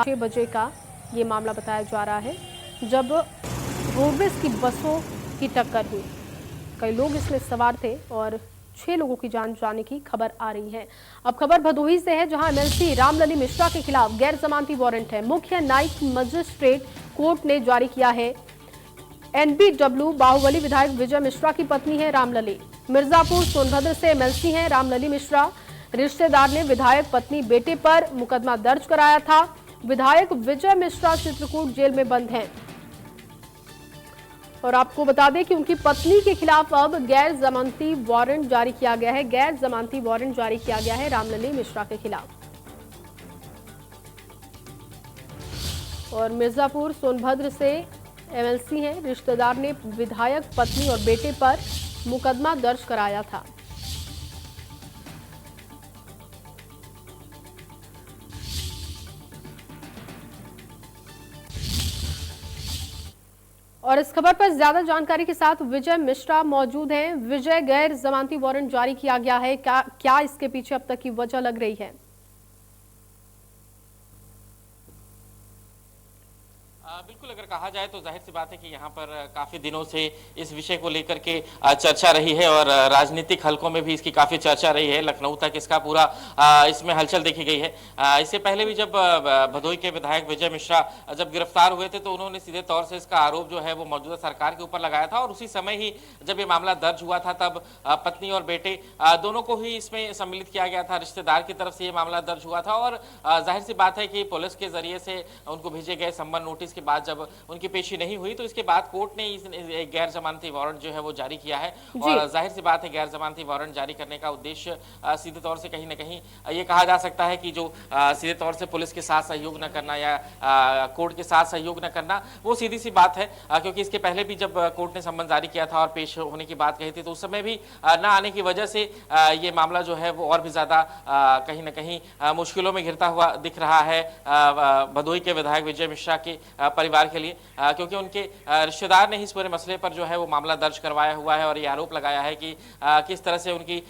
6 बजे का ये मामला बताया जा रहा है, जब रोडवेज की बसों की टक्कर हुई। कई लोग इसमें सवार थे और 6 लोगों की जान जाने की खबर आ रही है। अब खबर भदोही से है, जहां एमएलसी रामलली मिश्रा के खिलाफ गैर जमानती वारंट है। मुख्य न्यायिक मजिस्ट्रेट कोर्ट ने जारी किया है। एनबीडब्ल्यू बाहुबली विधायक विजय मिश्रा की पत्नी है रामलली। मिर्जापुर सोनभद्र से एमएलसी हैं रामलली मिश्रा। रिश्तेदार ने विधायक पत्नी बेटे पर मुकदमा दर्ज कराया था। विधायक विजय मिश्रा चित्रकूट जेल में बंद हैं। और आपको बता दें कि उनकी पत्नी के खिलाफ अब गैर जमानती वारंट जारी किया गया है। गैर जमानती वारंट जारी किया गया है रामलली मिश्रा के खिलाफ। और मिर्जापुर सोनभद्र से एमएलसी हैं, रिश्तेदार ने विधायक पत्नी और बेटे पर मुकदमा दर्ज कराया था। और इस खबर पर ज्यादा जानकारी के साथ विजय मिश्रा मौजूद हैं। विजय, गैर जमानती वारंट जारी किया गया है, क्या इसके पीछे अब तक की वजह लग रही है? बिल्कुल, अगर कहा जाए तो जाहिर सी बात है कि यहाँ पर काफी दिनों से इस विषय को लेकर के चर्चा रही है और राजनीतिक हलकों में भी इसकी काफी चर्चा रही है। लखनऊ तक इसका पूरा इसमें हलचल देखी गई है। इससे पहले भी जब भदोही के विधायक विजय मिश्रा जब गिरफ्तार हुए थे तो उन्होंने सीधे तौर से इसका आरोप जो है वो मौजूदा सरकार के ऊपर लगाया था और उसी समय ही जब ये मामला दर्ज हुआ था तब पत्नी और बेटे दोनों को ही इसमें सम्मिलित किया गया था। रिश्तेदार की तरफ से ये मामला दर्ज हुआ था और जाहिर सी बात है कि पुलिस के जरिए से उनको भेजे गए सम्मन नोटिस के बाद जब उनकी पेशी नहीं हुई तो इसके बाद कोर्ट ने एक गैर जमानती वारंट जो है वो जारी किया है। और जाहिर सी बात है गैर जमानती वारंट जारी करने का उद्देश्य सीधे तौर से कहीं ना कहीं ये कहा जा सकता है कि जो सीधे तौर से पुलिस के साथ सहयोग न करना या कोर्ट के साथ सहयोग न करना, वो सीधी सी बात है। क्योंकि इसके पहले भी जब कोर्ट ने सम्मन जारी किया था और पेश होने की बात कही थी तो उस समय भी न आने की वजह से ये मामला जो है वो और भी ज्यादा कहीं ना कहीं मुश्किलों में घिरता हुआ दिख रहा है भदोही के विधायक विजय मिश्रा के परिवार के लिए, क्योंकि उनके रिश्तेदार ने इस पूरे मसले पर जो है वो मामला दर्ज करवाया हुआ है और ये आरोप लगाया है कि किस तरह से उनकी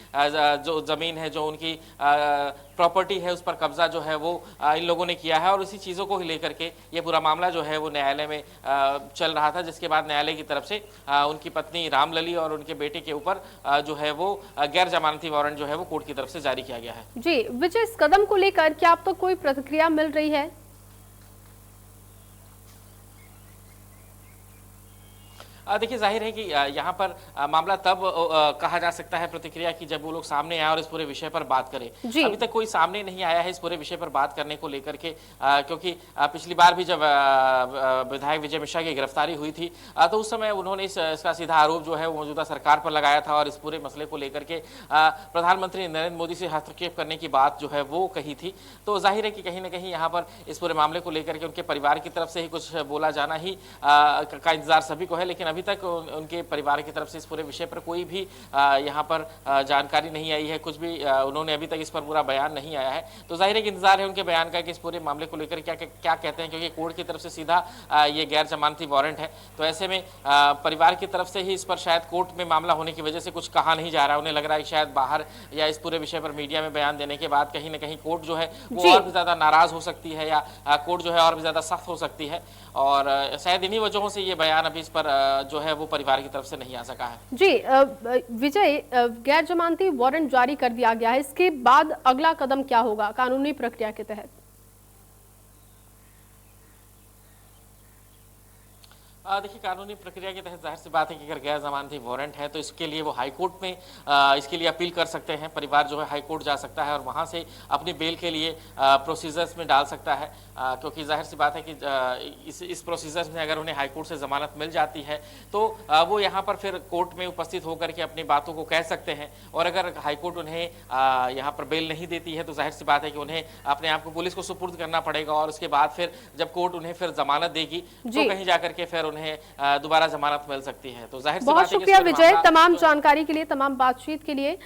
जो जमीन है, जो उनकी प्रॉपर्टी है, उस पर कब्जा जो है वो इन लोगों ने किया है और उसी चीज़ों को लेकर के ये पूरा मामला जो है वो न्यायालय में चल रहा था, जिसके बाद न्यायालय की तरफ से उनकी पत्नी रामलली और उनके बेटे के ऊपर जो है वो गैर जमानती वारंट जो है वो कोर्ट की तरफ से जारी किया गया है। जी विजय, इस कदम को लेकर क्या अब तक कोई प्रतिक्रिया मिल रही है? देखिए, जाहिर है कि यहाँ पर मामला तब कहा जा सकता है प्रतिक्रिया की जब वो लोग सामने आए और इस पूरे विषय पर बात करें। अभी तक कोई सामने नहीं आया है इस पूरे विषय पर बात करने को लेकर के, क्योंकि पिछली बार भी जब विधायक विजय मिश्रा की गिरफ्तारी हुई थी तो उस समय उन्होंने इसका सीधा आरोप जो है वो मौजूदा सरकार पर लगाया था और इस पूरे मसले को लेकर के प्रधानमंत्री नरेंद्र मोदी से हस्तक्षेप करने की बात जो है वो कही थी। तो जाहिर है कि कहीं ना कहीं यहाँ पर इस पूरे मामले को लेकर के उनके परिवार की तरफ से ही कुछ बोला जाना ही का इंतजार सभी को है, लेकिन अभी तक उनके परिवार की तरफ से इस पूरे विषय पर कोई भी यहाँ पर जानकारी नहीं आई है, कुछ भी उन्होंने अभी तक इस पर पूरा बयान नहीं आया है। तो जाहिर है कि इंतजार है उनके बयान का कि इस पूरे मामले को लेकर क्या क्या कहते हैं, क्योंकि कोर्ट की तरफ से सीधा ये गैर जमानती वारंट है। तो ऐसे में परिवार की तरफ से ही इस पर शायद कोर्ट में मामला होने की वजह से कुछ कहा नहीं जा रहा। उन्हें लग रहा है कि शायद बाहर या इस पूरे विषय पर मीडिया में बयान देने के बाद कहीं ना कहीं कोर्ट जो है वो और भी ज्यादा नाराज हो सकती है या कोर्ट जो है और भी ज्यादा सख्त हो सकती है और शायद इन्हीं वजहों से ये बयान अभी इस पर जो है वो परिवार की तरफ से नहीं आ सका है। जी विजय, गैर जमानती वारंट जारी कर दिया गया है, इसके बाद अगला कदम क्या होगा कानूनी प्रक्रिया के तहत? देखिए, कानूनी प्रक्रिया के तहत जाहिर सी बात है कि अगर गैर जमानती वारंट है तो इसके लिए वो हाई कोर्ट में इसके लिए अपील कर सकते हैं। परिवार जो है हाई कोर्ट जा सकता है और वहां से अपनी बेल के लिए प्रोसीजर्स में डाल सकता है, क्योंकि जाहिर सी बात है कि इस प्रोसीजर्स में अगर उन्हें हाई कोर्ट से जमानत मिल जाती है तो वो यहाँ पर फिर कोर्ट में उपस्थित होकर के अपनी बातों को कह सकते हैं। और अगर हाई कोर्ट उन्हें यहाँ पर बेल नहीं देती है तो जाहिर सी बात है कि उन्हें अपने आप को पुलिस को सुपुर्द करना पड़ेगा और उसके बाद फिर जब कोर्ट उन्हें फिर जमानत देगी तो कहीं जाकर के फिर उन्हें दोबारा जमानत मिल सकती है। तो जाहिर सी बात है कि बहुत शुक्रिया विजय तमाम जानकारी के लिए, तमाम बातचीत के लिए।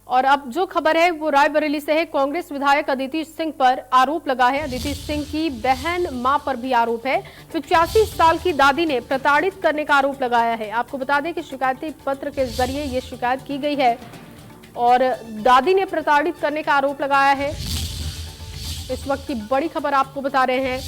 और अब जो खबर है वो रायबरेली से है। कांग्रेस विधायक अदिति सिंह पर आरोप लगा है। अदिति सिंह की बहन मां पर भी आरोप है। 85 साल की दादी ने प्रताड़ित करने का आरोप लगाया है। आपको बता दें कि शिकायती पत्र के जरिए ये शिकायत की गई है और दादी ने प्रताड़ित करने का आरोप लगाया है। इस वक्त की बड़ी खबर आपको बता रहे हैं।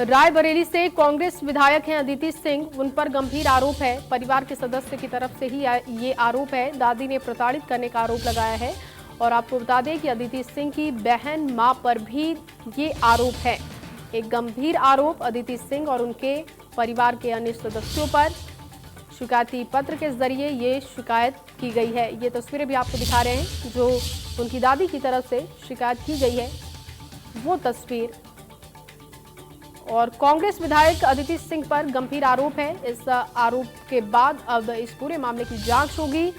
रायबरेली से कांग्रेस विधायक हैं अदिति सिंह, उन पर गंभीर आरोप है। परिवार के सदस्य की तरफ से ही ये आरोप है। दादी ने प्रताड़ित करने का आरोप लगाया है। और आपको बता दें कि अदिति सिंह की बहन मां पर भी ये आरोप है। एक गंभीर आरोप अदिति सिंह और उनके परिवार के अन्य सदस्यों पर। शिकायती पत्र के जरिए ये शिकायत की गई है। ये तस्वीरें भी आपको दिखा रहे हैं जो उनकी दादी की तरफ से शिकायत की गई है, वो तस्वीर। और कांग्रेस विधायक अदिति सिंह पर गंभीर आरोप है। इस आरोप के बाद अब इस पूरे मामले की जांच होगी।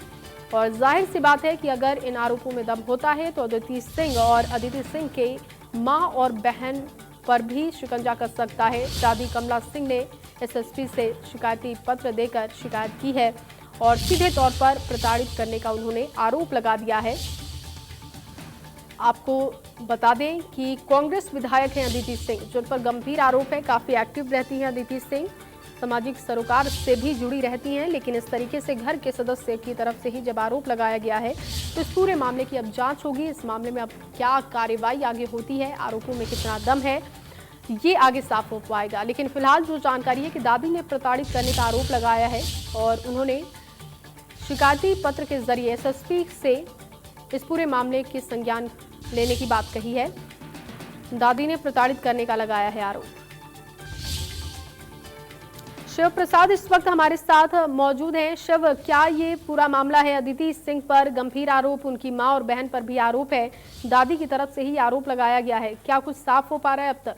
और जाहिर सी बात है कि अगर इन आरोपों में दम होता है तो अदिति सिंह और अदिति सिंह के मां और बहन पर भी शिकंजा कस सकता है। दादी कमला सिंह ने एसएसपी से शिकायती पत्र देकर शिकायत की है और सीधे तौर पर प्रताड़ित करने का उन्होंने आरोप लगा दिया है। आपको बता दें कि कांग्रेस विधायक हैं अदिति सिंह, जिन पर गंभीर आरोप है। काफी एक्टिव रहती हैं अदिति सिंह, सामाजिक सरोकार से भी जुड़ी रहती हैं। लेकिन इस तरीके से घर के सदस्य की तरफ से ही जब आरोप लगाया गया है तो इस पूरे मामले की अब जांच होगी। इस मामले में अब क्या कार्रवाई आगे होती है, आरोपों में कितना दम है, ये आगे साफ हो पाएगा। लेकिन फिलहाल जो जानकारी है कि दादी ने प्रताड़ित करने का आरोप लगाया है और उन्होंने शिकायती पत्र के जरिए एसएसपी से इस पूरे मामले के संज्ञान लेने की बात कही है। दादी ने प्रताड़ित करने का लगाया है आरोप। शिव प्रसाद इस वक्त हमारे साथ मौजूद हैं। शिव, क्या ये पूरा मामला है? अदिति सिंह पर गंभीर आरोप, उनकी मां और बहन पर भी आरोप है, दादी की तरफ से ही आरोप लगाया गया है। क्या कुछ साफ हो पा रहा है अब तक?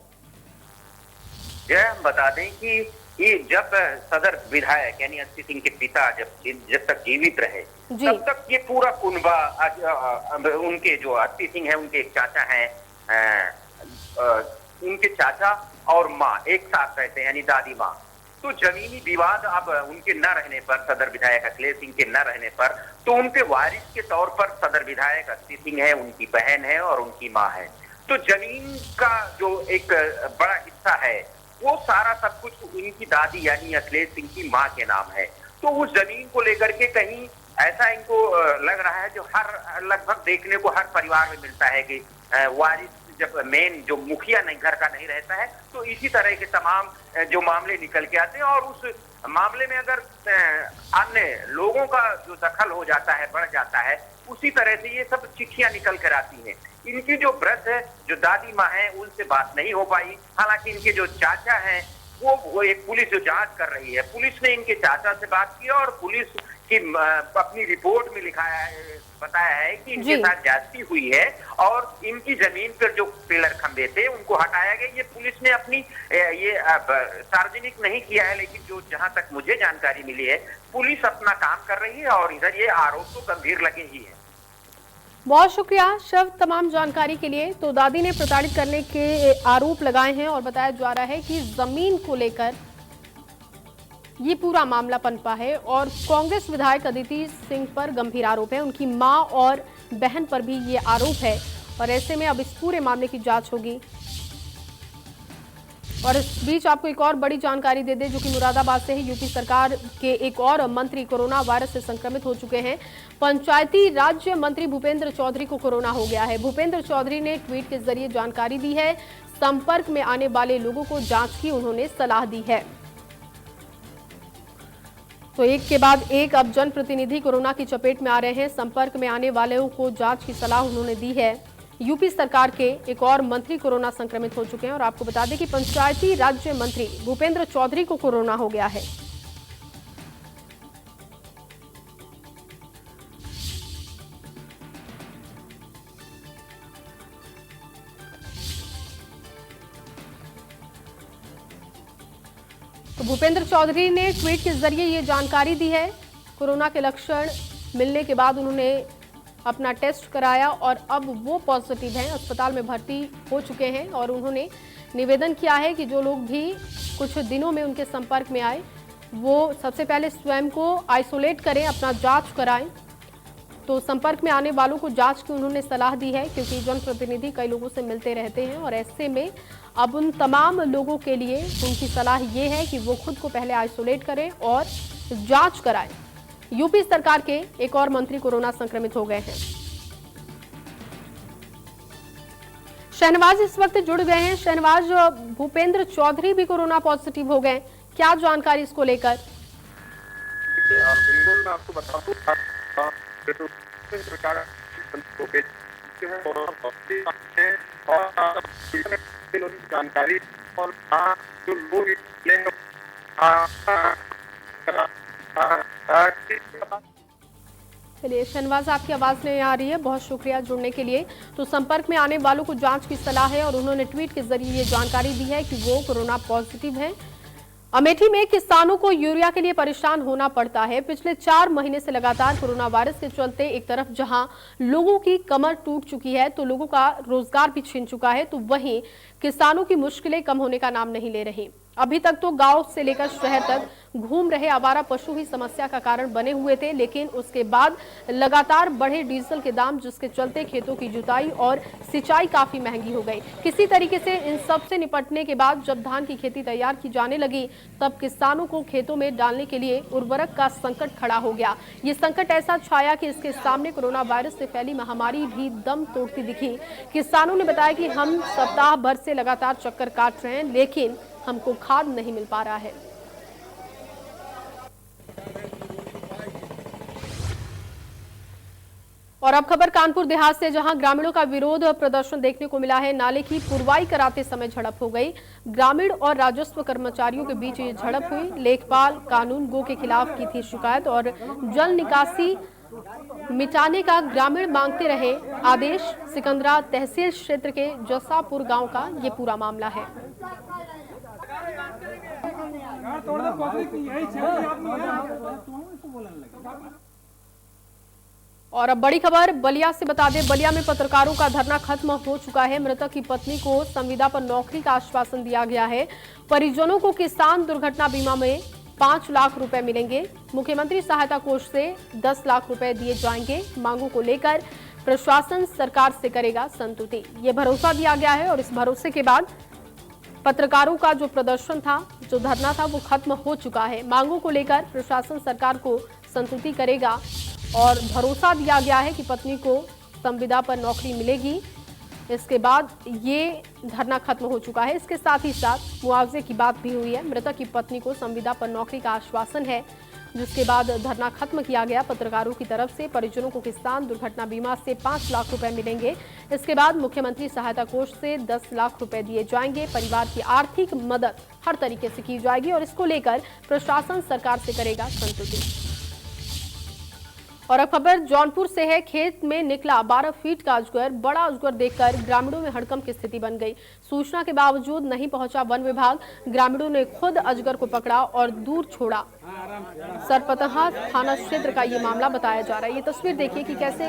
हम बता दें कि ये जब सदर विधायक यानी अदिति सिंह के पिता जब तक जीवित रहे तब तक ये पूरा कुनबा, उनके जो अदिति सिंह है उनके एक चाचा हैं, उनके चाचा और माँ एक साथ रहते हैं यानी दादी माँ। तो जमीनी विवाद अब उनके न रहने पर, सदर विधायक अखिलेश सिंह के न रहने पर, तो उनके वारिस के तौर पर सदर विधायक अदिति सिंह है, उनकी बहन है और उनकी माँ है। तो जमीन का जो एक बड़ा हिस्सा है वो सारा सब कुछ उनकी दादी यानी अखिलेश सिंह की माँ के नाम है। तो उस जमीन को लेकर के कहीं ऐसा इनको लग रहा है, जो हर लगभग देखने को हर परिवार में मिलता है कि वारिस जब मेन जो मुखिया नहीं घर का नहीं रहता है तो इसी तरह के तमाम जो मामले निकल के आते हैं। और उस मामले में अगर अन्य लोगों का जो दखल हो जाता है, बढ़ जाता है, उसी तरह से ये सब चिट्ठियां निकल कर आती हैं। इनकी जो वृद्ध है, जो दादी माँ है, उनसे बात नहीं हो पाई। हालांकि इनके जो चाचा हैं वो एक पुलिस जो जांच कर रही है, पुलिस ने इनके चाचा से बात की और पुलिस की अपनी रिपोर्ट में लिखाया है, बताया है कि इनके साथ ज्यादती हुई है और इनकी जमीन पर जो पिलर खंभे थे उनको हटाया गया। ये पुलिस ने अपनी ये सार्वजनिक नहीं किया है, लेकिन जो जहां तक मुझे जानकारी मिली है पुलिस अपना काम कर रही है और इधर ये आरोप तो गंभीर लगे ही है। बहुत शुक्रिया शिव तमाम जानकारी के लिए। तो दादी ने प्रताड़ित करने के आरोप लगाए हैं और बताया जा रहा है कि जमीन को लेकर ये पूरा मामला पनपा है और कांग्रेस विधायक अदिति सिंह पर गंभीर आरोप है, उनकी मां और बहन पर भी ये आरोप है। और ऐसे में अब इस पूरे मामले की जांच होगी। और इस बीच आपको एक और बड़ी जानकारी दे दें जो कि मुरादाबाद से है। यूपी सरकार के एक और मंत्री कोरोना वायरस से संक्रमित हो चुके हैं। पंचायती राज्य मंत्री भूपेंद्र चौधरी को कोरोना हो गया है। भूपेंद्र चौधरी ने ट्वीट के जरिए जानकारी दी है। संपर्क में आने वाले लोगों को जांच की उन्होंने सलाह दी है। तो एक के बाद एक अब जनप्रतिनिधि कोरोना की चपेट में आ रहे हैं। संपर्क में आने वालों को जांच की सलाह उन्होंने दी है। यूपी सरकार के एक और मंत्री कोरोना संक्रमित हो चुके हैं। और आपको बता दें कि पंचायती राज्य मंत्री भूपेंद्र चौधरी को कोरोना हो गया है। तो भूपेंद्र चौधरी ने ट्वीट के जरिए ये जानकारी दी है। कोरोना के लक्षण मिलने के बाद उन्होंने अपना टेस्ट कराया और अब वो पॉजिटिव हैं, अस्पताल में भर्ती हो चुके हैं। और उन्होंने निवेदन किया है कि जो लोग भी कुछ दिनों में उनके संपर्क में आए वो सबसे पहले स्वयं को आइसोलेट करें, अपना जांच कराएं। तो संपर्क में आने वालों को जांच की उन्होंने सलाह दी है, क्योंकि जनप्रतिनिधि कई लोगों से मिलते रहते हैं। और ऐसे में अब उन तमाम लोगों के लिए उनकी सलाह ये है कि वो खुद को पहले आइसोलेट करें और जांच कराएं। यूपी सरकार के एक और मंत्री कोरोना संक्रमित हो गए हैं। शहनवाज इस वक्त जुड़ गए हैं। शहनवाज, भूपेंद्र चौधरी भी कोरोना पॉजिटिव हो गए, क्या जानकारी इसको लेकर? बिल्कुल, मैं आपको बता दूं जानकारी और जो लोग चलिए शहनवाज, आपकी आवाज नहीं आ रही है, बहुत शुक्रिया जुड़ने के लिए। तो संपर्क में आने वालों को जांच की सलाह है और उन्होंने ट्वीट के जरिए ये जानकारी दी है कि वो कोरोना पॉजिटिव है। अमेठी में किसानों को यूरिया के लिए परेशान होना पड़ता है। पिछले 4 महीने से लगातार कोरोना वायरस के चलते एक तरफ जहां लोगों की कमर टूट चुकी है तो लोगों का रोजगार भी छिन चुका है, तो वहीं किसानों की मुश्किलें कम होने का नाम नहीं ले रही। अभी तक तो गांव से लेकर शहर तक घूम रहे आवारा पशु ही समस्या का कारण बने हुए थे, लेकिन उसके बाद लगातार बढ़े डीजल के दाम, जिसके चलते खेतों की जुताई और सिंचाई काफी महंगी हो गई। किसी तरीके से इन सब से निपटने के बाद जब धान की खेती तैयार की जाने लगी, तब किसानों को खेतों में डालने के लिए उर्वरक का संकट खड़ा हो गया। ये संकट ऐसा छाया कि इसके सामने कोरोना वायरस से फैली महामारी भी दम तोड़ती दिखी। किसानों ने बताया कि हम सप्ताह भर से लगातार चक्कर काट रहे हैं, लेकिन हमको खाद नहीं मिल पा रहा है। और अब खबर कानपुर देहात से, जहां ग्रामीणों का विरोध प्रदर्शन देखने को मिला है। नाले की पुरवाई कराते समय झड़प हो गई। ग्रामीण और राजस्व कर्मचारियों के बीच ये झड़प हुई। लेखपाल कानून गो के खिलाफ की थी शिकायत और जल निकासी मिटाने का ग्रामीण मांगते रहे आदेश। सिकंदरा तहसील क्षेत्र के जसापुर गांव का ये पूरा मामला है। और अब बड़ी खबर बलिया से बता दें, बलिया में पत्रकारों का धरना खत्म हो चुका है। मृतक की पत्नी को संविदा पर नौकरी का आश्वासन दिया गया है। परिजनों को किसान दुर्घटना बीमा में 5 लाख रुपए मिलेंगे। मुख्यमंत्री सहायता कोष से 10 लाख रुपए दिए जाएंगे। मांगों को लेकर प्रशासन सरकार से करेगा संतुष्टि, ये भरोसा दिया गया है। और इस भरोसे के बाद पत्रकारों का जो प्रदर्शन था, जो धरना था, वो खत्म हो चुका है। मांगों को लेकर प्रशासन सरकार को संतुष्टि करेगा और भरोसा दिया गया है कि पत्नी को संविदा पर नौकरी मिलेगी। इसके बाद ये धरना खत्म हो चुका है। इसके साथ ही साथ मुआवजे की बात भी हुई है। मृतक की पत्नी को संविदा पर नौकरी का आश्वासन है, जिसके बाद धरना खत्म किया गया। पत्रकारों की तरफ से परिजनों को किसान दुर्घटना बीमा से 5 लाख रुपए मिलेंगे। इसके बाद मुख्यमंत्री सहायता कोष से 10 लाख रुपए दिए जाएंगे। परिवार की आर्थिक मदद हर तरीके से की जाएगी और इसको लेकर प्रशासन सरकार से करेगा संतुष्टि। और अब खबर जौनपुर से है। खेत में निकला 12 फीट का अजगर। बड़ा अजगर देखकर ग्रामीणों में हड़कंप की स्थिति बन गई। सूचना के बावजूद नहीं पहुंचा वन विभाग। ग्रामीणों ने खुद अजगर को पकड़ा और दूर छोड़ा। सरपतहा थाना क्षेत्र का ये मामला बताया जा रहा है। ये तस्वीर देखिए कि कैसे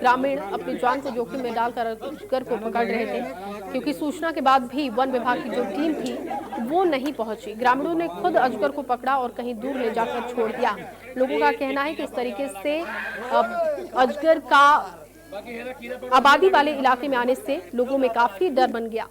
ग्रामीण अपनी जान को जोखिम में डालकर अजगर को पकड़ रहे थे, क्योंकि सूचना के बाद भी वन विभाग की जो टीम थी वो नहीं पहुंची। ग्रामीणों ने खुद अजगर को पकड़ा और कहीं दूर ले जाकर छोड़ दिया। लोगों का कहना है कि इस तरीके से अजगर का आबादी वाले इलाके में आने से लोगों में काफी डर बन गया।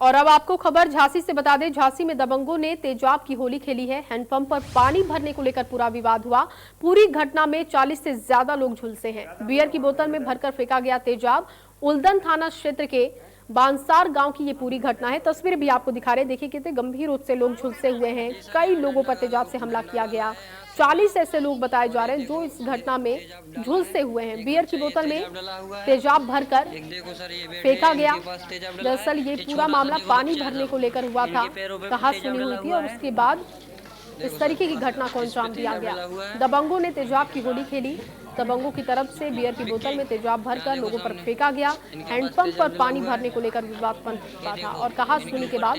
और अब आपको खबर झांसी से बता दें, झांसी में दबंगों ने तेजाब की होली खेली है। हैंडपंप पर पानी भरने को लेकर पूरा विवाद हुआ। पूरी घटना में 40 से ज्यादा लोग झुलसे हैं। बियर की बोतल में भरकर फेंका गया तेजाब। उल्दन थाना क्षेत्र के बांसार गांव की ये पूरी घटना है। तस्वीर भी आपको दिखा रहे, देखिए कितने गंभीर रूप से लोग झुलसे हुए हैं। कई लोगों पर तेजाब से हमला किया गया। 40 ऐसे लोग बताए जा रहे हैं जो इस घटना में झुलसे हुए हैं। बियर की बोतल में तेजाब भरकर फेंका गया। दरअसल ये पूरा मामला पानी भरने को लेकर हुआ था। कहा सुनी हुई थी और उसके बाद इस तरीके की घटना को अंजाम दिया गया। दबंगों ने तेजाब की होली खेली। दबंगों की तरफ से बियर की बोतल में तेजाब भरकर लोगों पर फेंका गया। हैंडपंप पर पानी भरने को लेकर विवाद बन चुका था और कहा सुनी के बाद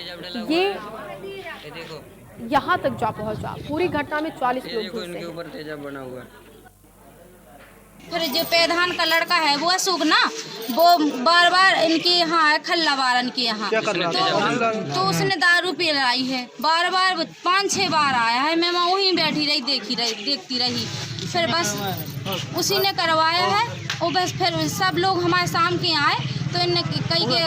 ये यहाँ तक जा पहुंचा। पूरी घटना में 40 लोग झुलसे। फिर जो प्रधान का लड़का है वो अशोक ना, वो बार बार इनके यहाँ है खल्लावारन के यहाँ, तो उसने दारू पी लाई है। बार बार 5-6 बार आया है। मैं वहीं बैठी रही, देखती रही। फिर बस उसी ने करवाया है। और बस फिर सब लोग हमारे शाम के आए तो इनने कई के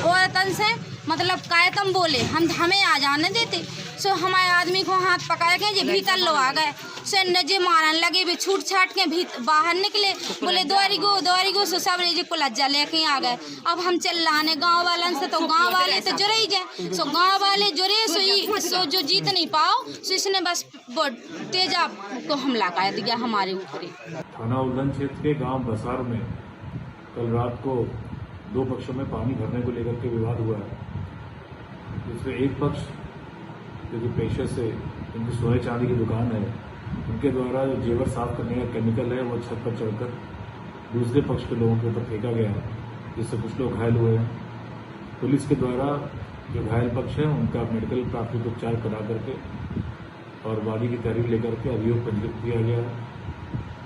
औरतन से मतलब कायतम बोले, हमें आ जाने देते। सो हमारे आदमी को हाथ पकड़ के जे भीतर लो आ गए, से नजे मारन लगे, भी छूट छाट के बाहर निकले, बोले दौरी गो सो सब रेजे को लज्जा लेके आ गए। अब हम चल लाने गाँव वालन से, तो गाँव वाले तो जुड़े ही जाए, सो गाँव वाले जुड़े सो जो जीत नहीं पाओ, सो इसने बस तेजा को हमला कर दिया हमारे ऊपर। थाना उल्लन क्षेत्र के गांव बसार में कल रात को दो पक्षों में पानी भरने को लेकर के विवाद हुआ है, जिसमें एक पक्ष जो कि पेशे से इनकी सोने चांदी की दुकान है, उनके द्वारा जो जेवर साफ करने का केमिकल है वो छत पर चढ़कर दूसरे पक्ष के लोगों के ऊपर फेंका गया है, जिससे कुछ लोग घायल हुए हैं। पुलिस के द्वारा जो घायल पक्ष है उनका मेडिकल प्राथमिक उपचार करा करके और वादी की तहरीर लेकर के अभियोग पंजीकृत किया गया है।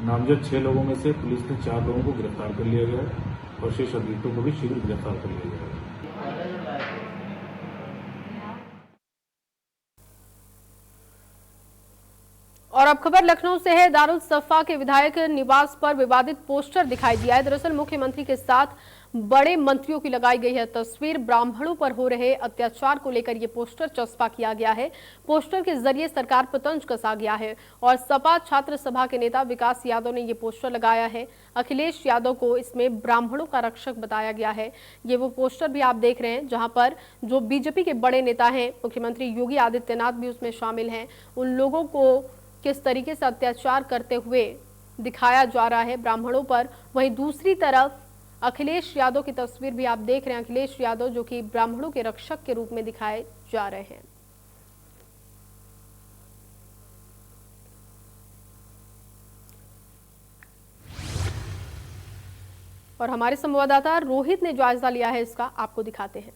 नामजद 6 लोगों में से पुलिस ने 4 लोगों को गिरफ्तार कर लिया गया है और शेष अभियुक्तों को भी शीघ्र गिरफ्तार कर लिया गया है। और अब खबर लखनऊ से है। दारुल सफा के विधायक निवास पर विवादित पोस्टर दिखाई दिया है। दरअसल मुख्यमंत्री के साथ बड़े मंत्रियों की लगाई गई है तस्वीर। ब्राह्मणों पर हो रहे अत्याचार को लेकर ये पोस्टर चस्पा किया गया है। पोस्टर के जरिए सरकार पर तंज कसा गया है और सपा छात्र सभा के नेता विकास यादव ने ये पोस्टर लगाया है। अखिलेश यादव को इसमें ब्राह्मणों का रक्षक बताया गया है। ये वो पोस्टर भी आप देख रहे हैं जहां पर जो बीजेपी के बड़े नेता हैं, मुख्यमंत्री योगी आदित्यनाथ भी उसमें शामिल हैं। उन लोगों को किस तरीके से अत्याचार करते हुए दिखाया जा रहा है ब्राह्मणों पर। वहीं दूसरी तरफ अखिलेश यादव की तस्वीर भी आप देख रहे हैं। अखिलेश यादव जो कि ब्राह्मणों के रक्षक के रूप में दिखाए जा रहे हैं। और हमारे संवाददाता रोहित ने जायजा लिया है इसका, आपको दिखाते हैं।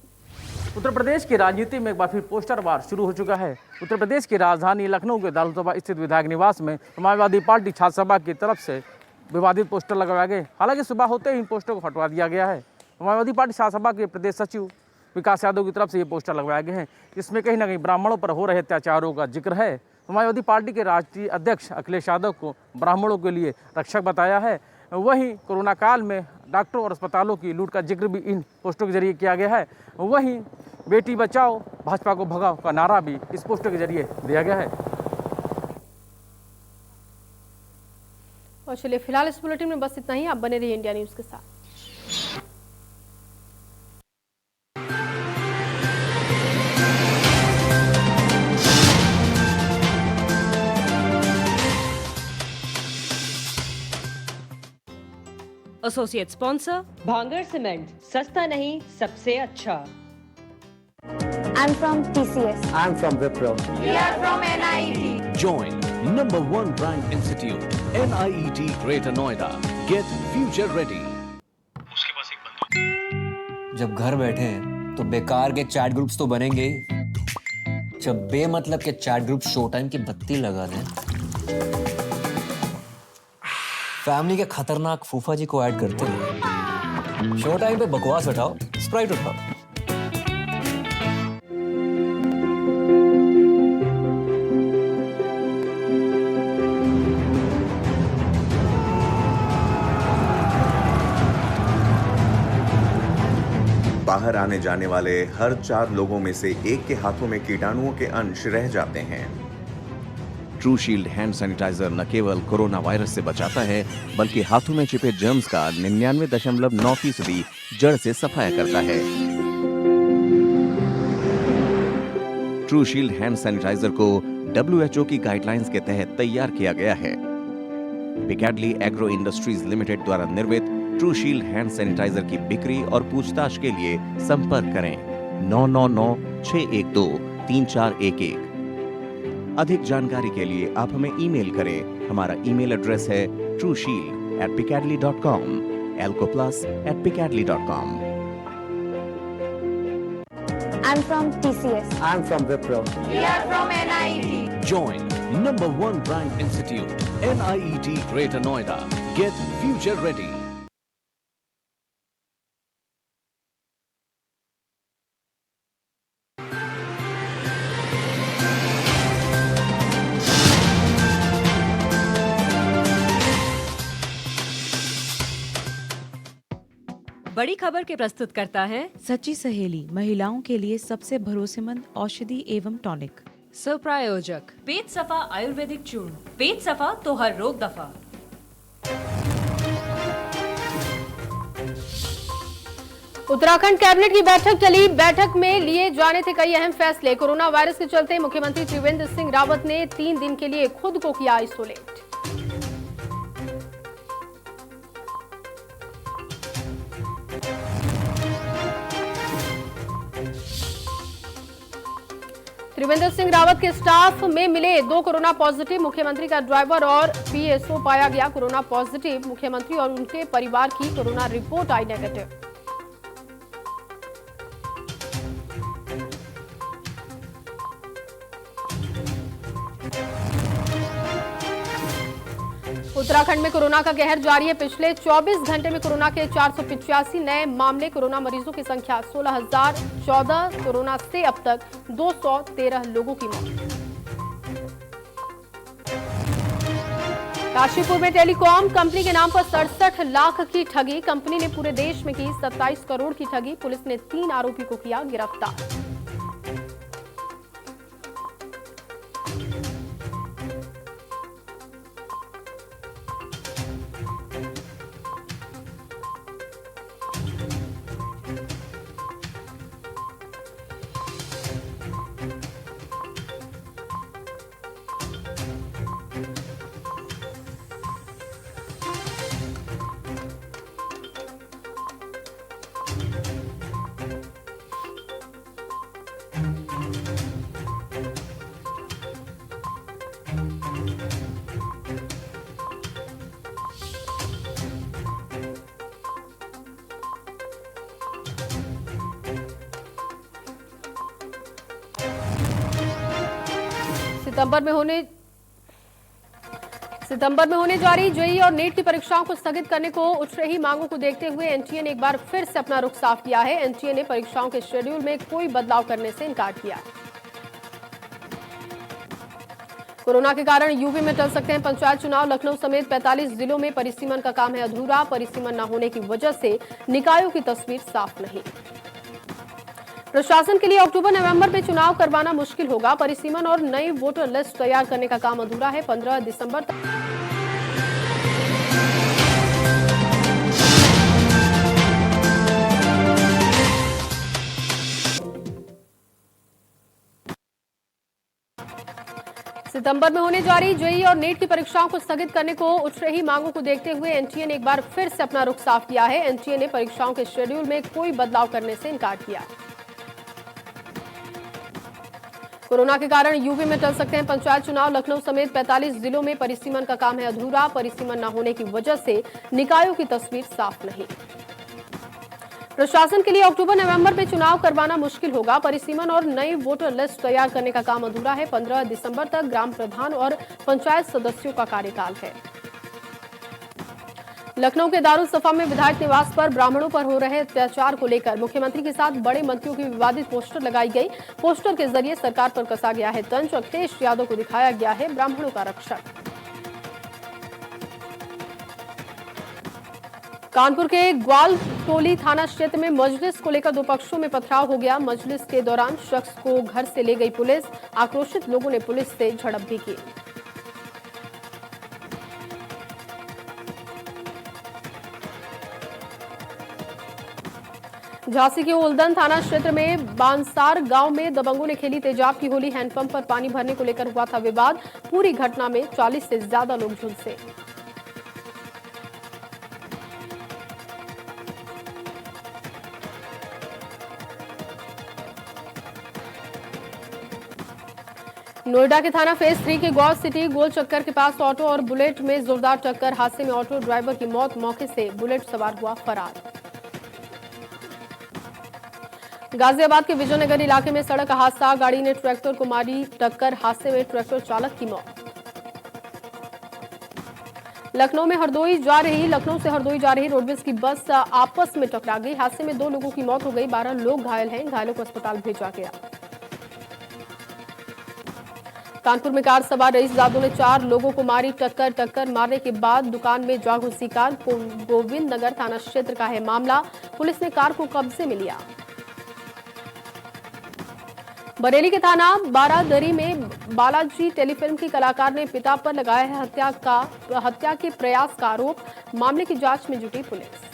उत्तर प्रदेश की राजनीति में एक बार फिर पोस्टर वार शुरू हो चुका है। उत्तर प्रदेश की राजधानी लखनऊ के दारुल सभा स्थित विधायक निवास में समाजवादी पार्टी छात्र सभा की तरफ से विवादित पोस्टर लगाए गए। हालांकि सुबह होते ही इन पोस्टर को हटवा दिया गया है। समाजवादी पार्टी छात्र सभा के प्रदेश सचिव विकास यादव की तरफ से ये पोस्टर लगवाए गए हैं, जिसमें कहीं ना कहीं ब्राह्मणों पर हो रहे अत्याचारों का जिक्र है। समाजवादी पार्टी के राष्ट्रीय अध्यक्ष अखिलेश यादव को ब्राह्मणों के लिए रक्षक बताया है। वहीं कोरोना काल में डॉक्टरों और अस्पतालों की लूट का जिक्र भी इन पोस्टरों के जरिए किया गया है। वहीं बेटी बचाओ भाजपा को भगाओ का नारा भी इस पोस्टर के जरिए दिया गया है। और चलिए फिलहाल इस बुलेटिन में बस इतना ही। आप बने रहिए इंडिया न्यूज के साथ। एसोसिएट स्पॉन्सर भांगर सीमेंट, सस्ता नहीं सबसे अच्छा। I'm from TCS. I'm from Wipro. We are from NIET. Join #1 rank institute NIET Greater Noida. Get future ready. उसके पास एक बंदूक। जब घर बैठे हैं तो बेकार के चैट ग्रुप्स तो बनेंगे ही। जब बेमतलब के चैट ग्रुप शो टाइम की बत्ती लगा दें, फैमिली के खतरनाक फूफा जी को ऐड करते हैं। शो टाइम पे बकवास हटाओ, स्प्राइट उठाओ। बाहर आने जाने वाले हर 4 लोगों में से एक के हाथों में कीटाणुओं के अंश रह जाते हैं। ट्रू शील्ड हैंड सैनिटाइजर न केवल कोरोना वायरस से बचाता है, बल्कि हाथों में छिपे जर्म्स का 99.9% जड़ से सफाया करता है। ट्रू शील्ड हैंड सैनिटाइजर को WHO की गाइडलाइंस के तहत तैयार किया गया है। पिकैडली एग्रो इंडस्ट्रीज लिमिटेड द्वारा निर्मित ट्रू शील्ड हैंड सैनिटाइजर की बिक्री और पूछताछ के लिए संपर्क करें 9996123411। अधिक जानकारी के लिए आप हमें ईमेल करें। हमारा ईमेल एड्रेस है trueshield@picadly.com, alcoplas@picadly.com। I'm from TCS. I'm from Wipro. We are from NIET. Join #1 rank institute NIET Greater Noida. Get future ready. बड़ी खबर के प्रस्तुत करता है सच्ची सहेली, महिलाओं के लिए सबसे भरोसेमंद औषधि एवं टॉनिक। स्वप्रायोजक पेट सफा आयुर्वेदिक चूर्ण, पेट सफा तो हर रोग दफा। उत्तराखंड कैबिनेट की बैठक चली। बैठक में लिए जाने थे कई अहम फैसले। कोरोना वायरस के चलते मुख्यमंत्री त्रिवेंद्र सिंह रावत ने 3 दिन के लिए खुद को किया आइसोलेट। त्रिवेंद्र सिंह रावत के स्टाफ में मिले 2 कोरोना पॉजिटिव। मुख्यमंत्री का ड्राइवर और पीएसओ पाया गया कोरोना पॉजिटिव। मुख्यमंत्री और उनके परिवार की कोरोना रिपोर्ट आई नेगेटिव। उत्तराखंड में कोरोना का कहर जारी है। पिछले 24 घंटे में कोरोना के 485 नए मामले। कोरोना मरीजों की संख्या 16,014। कोरोना से अब तक 213 लोगों की मौत। काशीपुर में टेलीकॉम कंपनी के नाम पर 67 लाख की ठगी। कंपनी ने पूरे देश में की 27 करोड़ की ठगी। पुलिस ने 3 आरोपी को किया गिरफ्तार। सितंबर में होने जारी जेईई और नीट की परीक्षाओं को स्थगित करने को उठ रही मांगों को देखते हुए एनटीए ने एक बार फिर से अपना रुख साफ किया है। एनटीए ने परीक्षाओं के शेड्यूल में कोई बदलाव करने से इनकार किया। कोरोना के कारण यूपी में टल सकते हैं पंचायत चुनाव। लखनऊ समेत 45 जिलों में परिसीमन का काम है अधूरा। परिसीमन न होने की वजह से निकायों की तस्वीर साफ नहीं। प्रशासन के लिए अक्टूबर-नवंबर में चुनाव करवाना मुश्किल होगा। परिसीमन और नई वोटर लिस्ट तैयार करने का काम अधूरा है। 15 दिसंबर तक सितंबर में होने जारी जेईई और नीट की परीक्षाओं को स्थगित करने को उठ रही मांगों को देखते हुए एनटीए ने एक बार फिर से अपना रुख साफ किया है। एनटीए ने परीक्षाओं के शेड्यूल में कोई बदलाव करने से इनकार किया। कोरोना के कारण यूपी में टल सकते हैं पंचायत चुनाव। लखनऊ समेत 45 जिलों में परिसीमन का काम है अधूरा। परिसीमन न होने की वजह से निकायों की तस्वीर साफ नहीं। प्रशासन के लिए अक्टूबर-नवंबर में चुनाव करवाना मुश्किल होगा। परिसीमन और नई वोटर लिस्ट तैयार करने का काम अधूरा है। 15 दिसंबर तक ग्राम प्रधान और पंचायत सदस्यों का कार्यकाल है। लखनऊ के दारुसफा में विधायक निवास पर ब्राह्मणों पर हो रहे अत्याचार को लेकर मुख्यमंत्री के साथ बड़े मंत्रियों की विवादित पोस्टर लगाई गई। पोस्टर के जरिए सरकार पर कसा गया है तंज। अखिलेश यादव को दिखाया गया है ब्राह्मणों का रक्षक। कानपुर के ग्वालटोली थाना क्षेत्र में मजलिस को लेकर 2 पक्षों में पथराव हो गया। मजलिस के दौरान शख्स को घर से ले गई पुलिस। आक्रोशित लोगों ने पुलिस से झड़प भी की। झांसी के उल्दन थाना क्षेत्र में बांसार गांव में दबंगों ने खेली तेजाब की होली। हैंडपंप पर पानी भरने को लेकर हुआ था विवाद। पूरी घटना में 40 से ज्यादा लोग झुलसे। नोएडा के थाना फेज 3 के गौर सिटी गोल चक्कर के पास ऑटो और बुलेट में जोरदार टक्कर। हादसे में ऑटो ड्राइवर की मौत, मौके से बुलेट सवार हुआ फरार। गाजियाबाद के विजयनगर इलाके में सड़क हादसा। गाड़ी ने ट्रैक्टर को मारी टक्कर। हादसे में ट्रैक्टर चालक की मौत। लखनऊ से हरदोई जा रही रोडवेज की बस आपस में टकरा गई। हादसे में 2 लोगों की मौत हो गई। 12 लोग घायल हैं। घायलों को अस्पताल भेजा गया। कानपुर में कार सवार रईस जादू ने 4 लोगों को मारी टक्कर। टक्कर मारने के बाद दुकान में जा घुसी कार। गोविंद नगर थाना क्षेत्र का है मामला। पुलिस ने कार को कब्जे में लिया। बरेली के थाना बारादरी में बालाजी टेलीफिल्म की कलाकार ने पिता पर लगाया है हत्या के प्रयास का आरोप। मामले की जांच में जुटी पुलिस।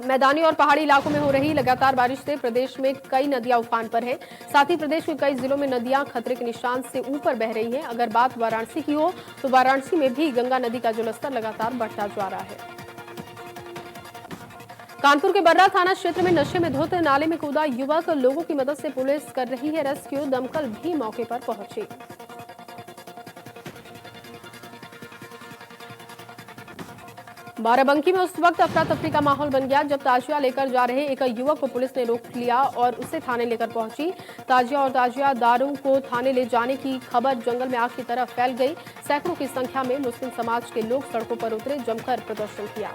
मैदानी और पहाड़ी इलाकों में हो रही लगातार बारिश से प्रदेश में कई नदियां उफान पर है। साथ ही प्रदेश के कई जिलों में नदियां खतरे के निशान से ऊपर बह रही हैं। अगर बात वाराणसी की हो तो वाराणसी में भी गंगा नदी का जलस्तर लगातार बढ़ता जा रहा है। कानपुर के बर्रा थाना क्षेत्र में नशे में धुत नाले में कूदा युवक। लोगों की मदद से पुलिस कर रही है रेस्क्यू। दमकल भी मौके पर पहुंची। बाराबंकी में उस वक्त अफरा तफरी का माहौल बन गया जब ताजिया लेकर जा रहे एक युवक को पुलिस ने रोक लिया और उसे थाने लेकर पहुंची। ताजिया और ताजिया दारू को थाने ले जाने की खबर जंगल में आग की तरह फैल गई। सैकड़ों की संख्या में मुस्लिम समाज के लोग सड़कों पर उतरे, जमकर प्रदर्शन किया।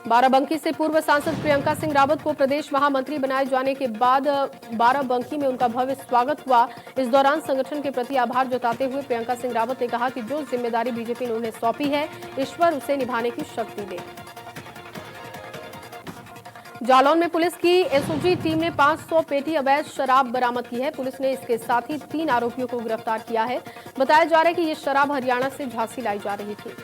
बाराबंकी से पूर्व सांसद प्रियंका सिंह रावत को प्रदेश महामंत्री बनाए जाने के बाद बाराबंकी में उनका भव्य स्वागत हुआ। इस दौरान संगठन के प्रति आभार जताते हुए प्रियंका सिंह रावत ने कहा कि जो जिम्मेदारी बीजेपी ने उन्हें सौंपी है, ईश्वर उसे निभाने की शक्ति दे। जालौन में पुलिस की एसओजी टीम ने 500 पेटी अवैध शराब बरामद की है। पुलिस ने इसके साथ ही 3 आरोपियों को गिरफ्तार किया है। बताया जा रहा है कि ये शराब हरियाणा से झांसी लाई जा रही थी।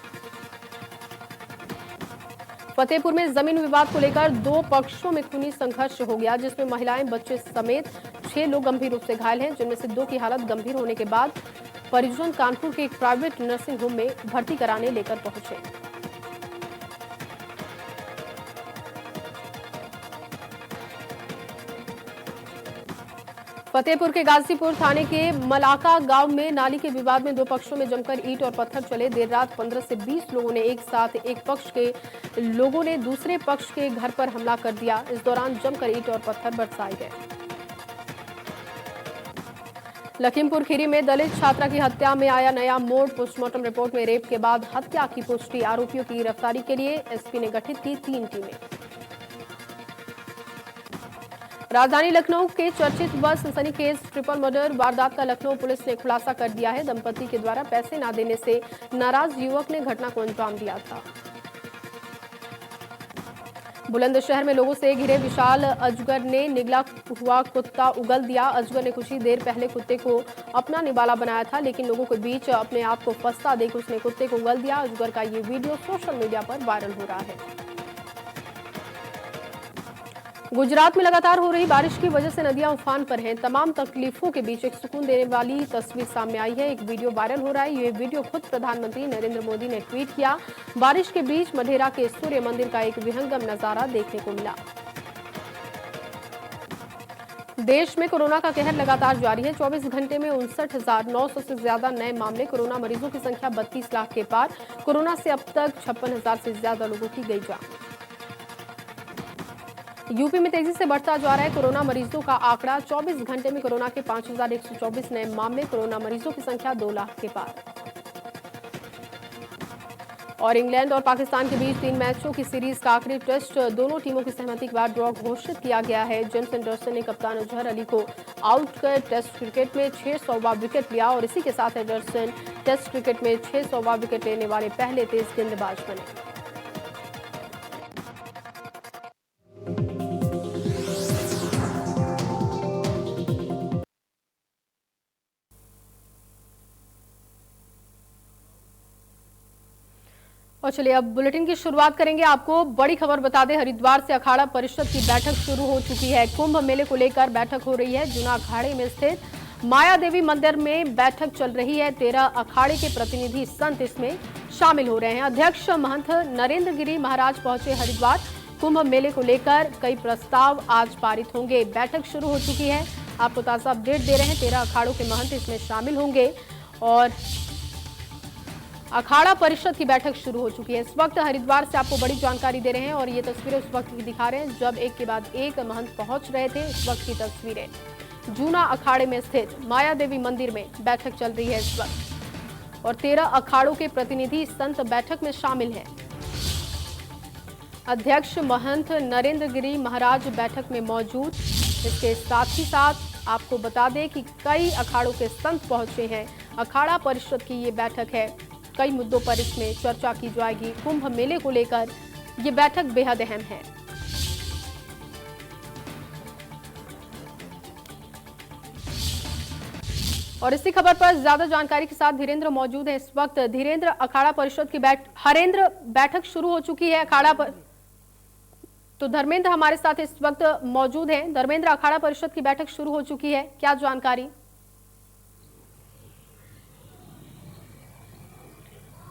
फतेहपुर में जमीन विवाद को लेकर 2 पक्षों में खूनी संघर्ष हो गया, जिसमें महिलाएं, बच्चे समेत 6 लोग गंभीर रूप से घायल हैं, जिनमें से 2 की हालत गंभीर होने के बाद परिजन कानपुर के एक प्राइवेट नर्सिंग होम में भर्ती कराने लेकर पहुंचे। फतेहपुर के गाजीपुर थाने के मलाका गांव में नाली के विवाद में 2 पक्षों में जमकर ईंट और पत्थर चले। देर रात 15 से 20 लोगों ने एक साथ एक पक्ष के लोगों ने दूसरे पक्ष के घर पर हमला कर दिया। इस दौरान जमकर ईंट और पत्थर बरसाए गए। लखीमपुर खीरी में दलित छात्रा की हत्या में आया नया मोड़। पोस्टमार्टम रिपोर्ट में रेप के बाद हत्या की पुष्टि। आरोपियों की गिरफ्तारी के लिए एसपी ने गठित की 3 टीमें। राजधानी लखनऊ के चर्चित बस सनसनीखेज ट्रिपल मर्डर वारदात का लखनऊ पुलिस ने खुलासा कर दिया है। दंपति के द्वारा पैसे न देने से नाराज युवक ने घटना को अंजाम दिया था। बुलंदशहर में लोगों से घिरे विशाल अजगर ने निगला हुआ कुत्ता उगल दिया। अजगर ने कुछ ही देर पहले कुत्ते को अपना निवाला बनाया था, लेकिन लोगों के बीच अपने आप को फंसता देख उसने कुत्ते को उगल दिया। अजगर का ये वीडियो सोशल मीडिया पर वायरल हो रहा है। गुजरात में लगातार हो रही बारिश की वजह से नदियां उफान पर हैं। तमाम तकलीफों के बीच एक सुकून देने वाली तस्वीर सामने आई है। एक वीडियो वायरल हो रहा है। ये वीडियो खुद प्रधानमंत्री नरेंद्र मोदी ने ट्वीट किया। बारिश के बीच मढेरा के सूर्य मंदिर का एक विहंगम नजारा देखने को मिला। देश में कोरोना का कहर लगातार जारी है। 24 घंटे में 59,900 से ज्यादा नए मामले। कोरोना मरीजों की संख्या 32 लाख के पार। कोरोना से अब तक 56,000 से ज्यादा लोगों की गई जान। यूपी में तेजी से बढ़ता जा रहा है कोरोना मरीजों का आंकड़ा। 24 घंटे में कोरोना के 5,124 नए मामले। कोरोना मरीजों की संख्या 2 लाख के पार। और इंग्लैंड और पाकिस्तान के बीच 3 मैचों की सीरीज का आखिरी टेस्ट दोनों टीमों की सहमति के बाद ड्रॉ घोषित किया गया है। जेम्स एंडरसन ने कप्तान अजहर अली को आउट कर टेस्ट क्रिकेट में 600वां विकेट लिया और इसी के साथ एंडरसन टेस्ट क्रिकेट में 600वां विकेट लेने वाले पहले तेज गेंदबाज बने। और चलिए अब बुलेटिन की शुरुआत करेंगे। आपको बड़ी खबर बता दें, हरिद्वार से अखाड़ा परिषद की बैठक शुरू हो चुकी है। कुंभ मेले को लेकर बैठक हो रही है। जूना अखाड़े में स्थित माया देवी मंदिर में बैठक चल रही है। 13 अखाड़े के प्रतिनिधि संत इसमें शामिल हो रहे हैं। अध्यक्ष महंत नरेंद्र गिरी महाराज पहुंचे हरिद्वार। कुंभ मेले को लेकर कई प्रस्ताव आज पारित होंगे। बैठक शुरू हो चुकी है। आपको ताजा अपडेट दे रहे हैं। 13 अखाड़ों के महंत इसमें शामिल होंगे और अखाड़ा परिषद की बैठक शुरू हो चुकी है। इस वक्त हरिद्वार से आपको बड़ी जानकारी दे रहे हैं और ये तस्वीरें उस वक्त की दिखा रहे हैं जब एक के बाद एक महंत पहुंच रहे थे। इस वक्त की तस्वीरें जूना अखाड़े में स्थित माया देवी मंदिर में बैठक चल रही है इस वक्त और 13 अखाड़ों के प्रतिनिधि संत बैठक में शामिल हैं। अध्यक्ष महंत नरेंद्र गिरी महाराज बैठक में मौजूद। इसके साथ ही साथ आपको बता दें कि कई अखाड़ों के संत पहुंचे हैं। अखाड़ा परिषद की ये बैठक है। कई मुद्दों पर इसमें चर्चा की जाएगी। कुंभ मेले को लेकर ये बैठक बेहद अहम है। और इसी खबर पर ज्यादा जानकारी के साथ धीरेन्द्र मौजूद है इस वक्त। धीरेन्द्र, अखाड़ा परिषद की बैठक शुरू हो चुकी है अखाड़ा पर, तो धर्मेंद्र हमारे साथ इस वक्त मौजूद हैं। धर्मेंद्र, अखाड़ा परिषद की बैठक शुरू हो चुकी है, क्या जानकारी?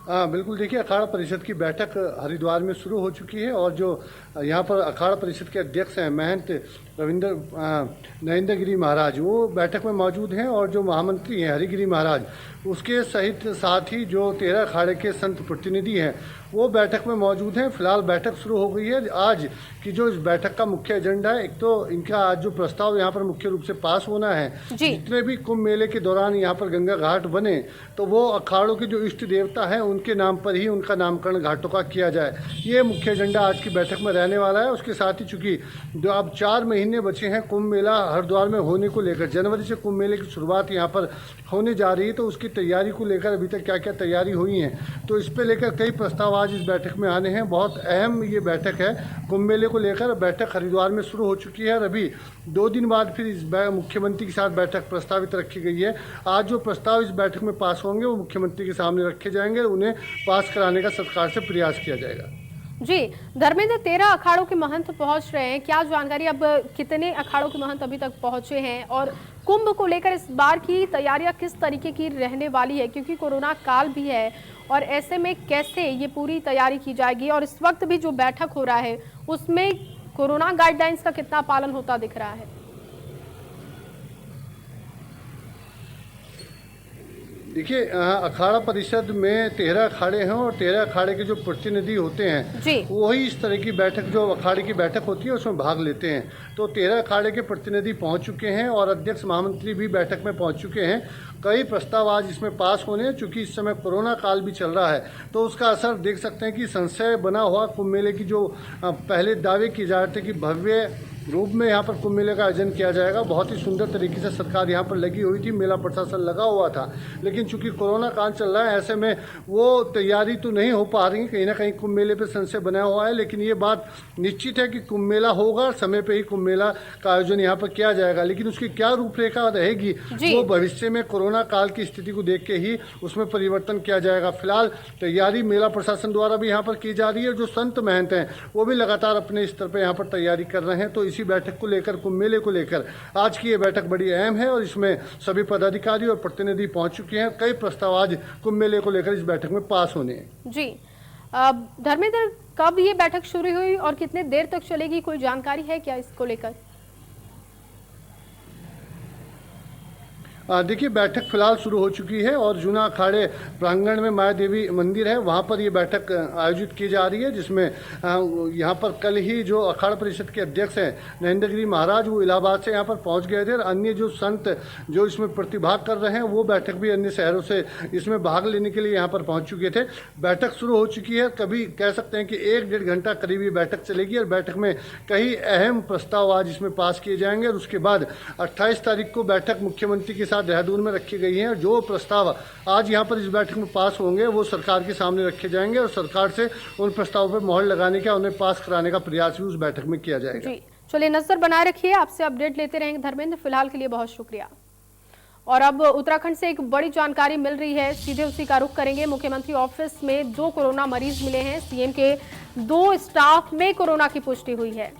बिल्कुल, देखिए अखाड़ा परिषद की बैठक हरिद्वार में शुरू हो चुकी है और जो यहाँ पर अखाड़ा परिषद के अध्यक्ष हैं महंत नरेंद्र गिरी महाराज, वो बैठक में मौजूद हैं और जो महामंत्री हैं हरिगिरी महाराज, उसके सहित साथ ही जो 13 अखाड़े के संत प्रतिनिधि हैं वो बैठक में मौजूद हैं। फिलहाल बैठक शुरू हो गई है। आज की जो इस बैठक का मुख्य एजेंडा है, एक तो इनका आज जो प्रस्ताव यहाँ पर मुख्य रूप से पास होना है, जितने भी कुंभ मेले के दौरान यहाँ पर गंगा घाट बने तो वो अखाड़ों के जो इष्ट देवता हैं उनके नाम पर ही उनका नामकरण घाटों का किया जाए, ये मुख्य एजेंडा आज की बैठक में रहने वाला है। उसके साथ ही चूंकि जो अब 4 महीने बचे हैं कुंभ मेला हरिद्वार में होने को लेकर, जनवरी से कुंभ मेले की शुरुआत यहाँ पर होने जा रही है, तो उसकी तैयारी को लेकर अभी तक क्या क्या तैयारी हुई है, तो इस पे लेकर कई प्रस्ताव आज इस बैठक में आने हैं। बहुत अहम ये बैठक है। कुंभ मेले को लेकर बैठक हरिद्वार में शुरू हो चुकी है और अभी 2 दिन बाद फिर इस मुख्यमंत्री के साथ बैठक प्रस्तावित रखी गई है। आज जो प्रस्ताव इस बैठक में पास होंगे वो मुख्यमंत्री के सामने रखे जाएंगे, उन्हें पास कराने का सरकार से प्रयास किया जाएगा। जी धर्मेंद्र, 13 अखाड़ों के महंत पहुंच रहे हैं, क्या जानकारी? अब कितने अखाड़ों के महंत अभी तक पहुंचे हैं और कुंभ को लेकर इस बार की तैयारियां किस तरीके की रहने वाली है, क्योंकि कोरोना काल भी है और ऐसे में कैसे ये पूरी तैयारी की जाएगी? और इस वक्त भी जो बैठक हो रहा है उसमें कोरोना गाइडलाइंस का कितना पालन होता दिख रहा है? देखिए अखाड़ा परिषद में 13 अखाड़े हैं और 13 अखाड़े के जो प्रतिनिधि होते हैं वही इस तरह की बैठक, जो अखाड़े की बैठक होती है उसमें भाग लेते हैं। तो 13 अखाड़े के प्रतिनिधि पहुंच चुके हैं और अध्यक्ष महामंत्री भी बैठक में पहुंच चुके हैं। कई प्रस्ताव आज इसमें पास होने हैं। चूंकि इस समय कोरोना काल भी चल रहा है तो उसका असर देख सकते हैं कि संशय बना हुआ कुंभ मेले की जो पहले दावे किए जा रहे थे कि भव्य रूप में यहाँ पर कुंभ मेले का आयोजन किया जाएगा, बहुत ही सुंदर तरीके से सरकार यहाँ पर लगी हुई थी, मेला प्रशासन लगा हुआ था, लेकिन चूंकि कोरोना काल चल रहा है ऐसे में वो तैयारी तो नहीं हो पा रही। कहीं ना कहीं कुंभ मेले पे संशय बना हुआ है, लेकिन ये बात निश्चित है कि कुंभ मेला होगा, समय पे ही कुंभ मेला का आयोजन यहाँ पर किया जाएगा। लेकिन उसकी क्या रूपरेखा रहेगी वो भविष्य में कोरोना काल की स्थिति को देख के ही उसमें परिवर्तन किया जाएगा। फिलहाल तैयारी मेला प्रशासन द्वारा भी यहाँ पर की जा रही है। जो संत महंत हैं वो भी लगातार अपने स्तर पर यहाँ पर तैयारी कर रहे हैं। तो इसी बैठक को लेकर, कुंभ मेले को लेकर आज की ये बैठक बड़ी अहम है और इसमें सभी पदाधिकारी और प्रतिनिधि पहुंच चुके हैं। कई प्रस्ताव आज कुंभ मेले को लेकर इस बैठक में पास होने हैं। जी धर्मेंद्र, कब ये बैठक शुरू हुई और कितने देर तक चलेगी, कोई जानकारी है क्या इसको लेकर? देखिए बैठक फिलहाल शुरू हो चुकी है और जूना अखाड़े प्रांगण में माया देवी मंदिर है, वहाँ पर ये बैठक आयोजित की जा रही है, जिसमें यहाँ पर कल ही जो अखाड़ा परिषद के अध्यक्ष हैं नरेंद्र गिरी महाराज, वो इलाहाबाद से यहाँ पर पहुँच गए थे और अन्य जो संत जो इसमें प्रतिभाग कर रहे हैं वो बैठक भी अन्य शहरों से इसमें भाग लेने के लिए यहाँ पर पहुँच चुके थे। बैठक शुरू हो चुकी है, कभी कह सकते हैं कि 1-1.5 घंटा करीब ये बैठक चलेगी और बैठक में कई अहम प्रस्ताव आज इसमें पास किए जाएंगे और उसके बाद 28 तारीख को बैठक मुख्यमंत्री के साथ देहरादून में रखी गई है। जो प्रस्ताव आज यहाँ पर इस बैठक में पास होंगे वो सरकार के सामने रखे जाएंगे और सरकार से उन प्रस्तावों पर मोहर लगाने का, उन्हें पास कराने का प्रयास भी उस बैठक में किया जाएगा। जी चलिए, नजर बनाए रखिए, आपसे अपडेट लेते रहेंगे धर्मेंद्र। फिलहाल के लिए बहुत शुक्रिया। और अब उत्तराखंड से एक बड़ी जानकारी मिल रही है, सीधे उसी का रुख करेंगे। मुख्यमंत्री ऑफिस में 2 कोरोना मरीज मिले हैं। सीएम के 2 स्टाफ में कोरोना की पुष्टि हुई है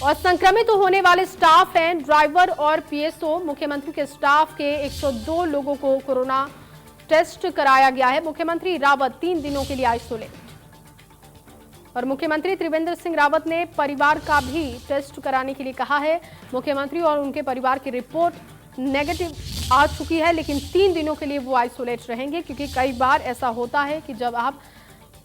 और संक्रमित तो होने वाले स्टाफ हैं ड्राइवर और पीएसओ। मुख्यमंत्री के स्टाफ के 102 लोगों को कोरोना टेस्ट कराया गया है। मुख्यमंत्री रावत 3 दिनों के लिए आइसोलेट और मुख्यमंत्री त्रिवेंद्र सिंह रावत ने परिवार का भी टेस्ट कराने के लिए कहा है। मुख्यमंत्री और उनके परिवार की रिपोर्ट नेगेटिव आ चुकी है, लेकिन 3 दिनों के लिए वो आइसोलेट रहेंगे, क्योंकि कई बार ऐसा होता है कि जब आप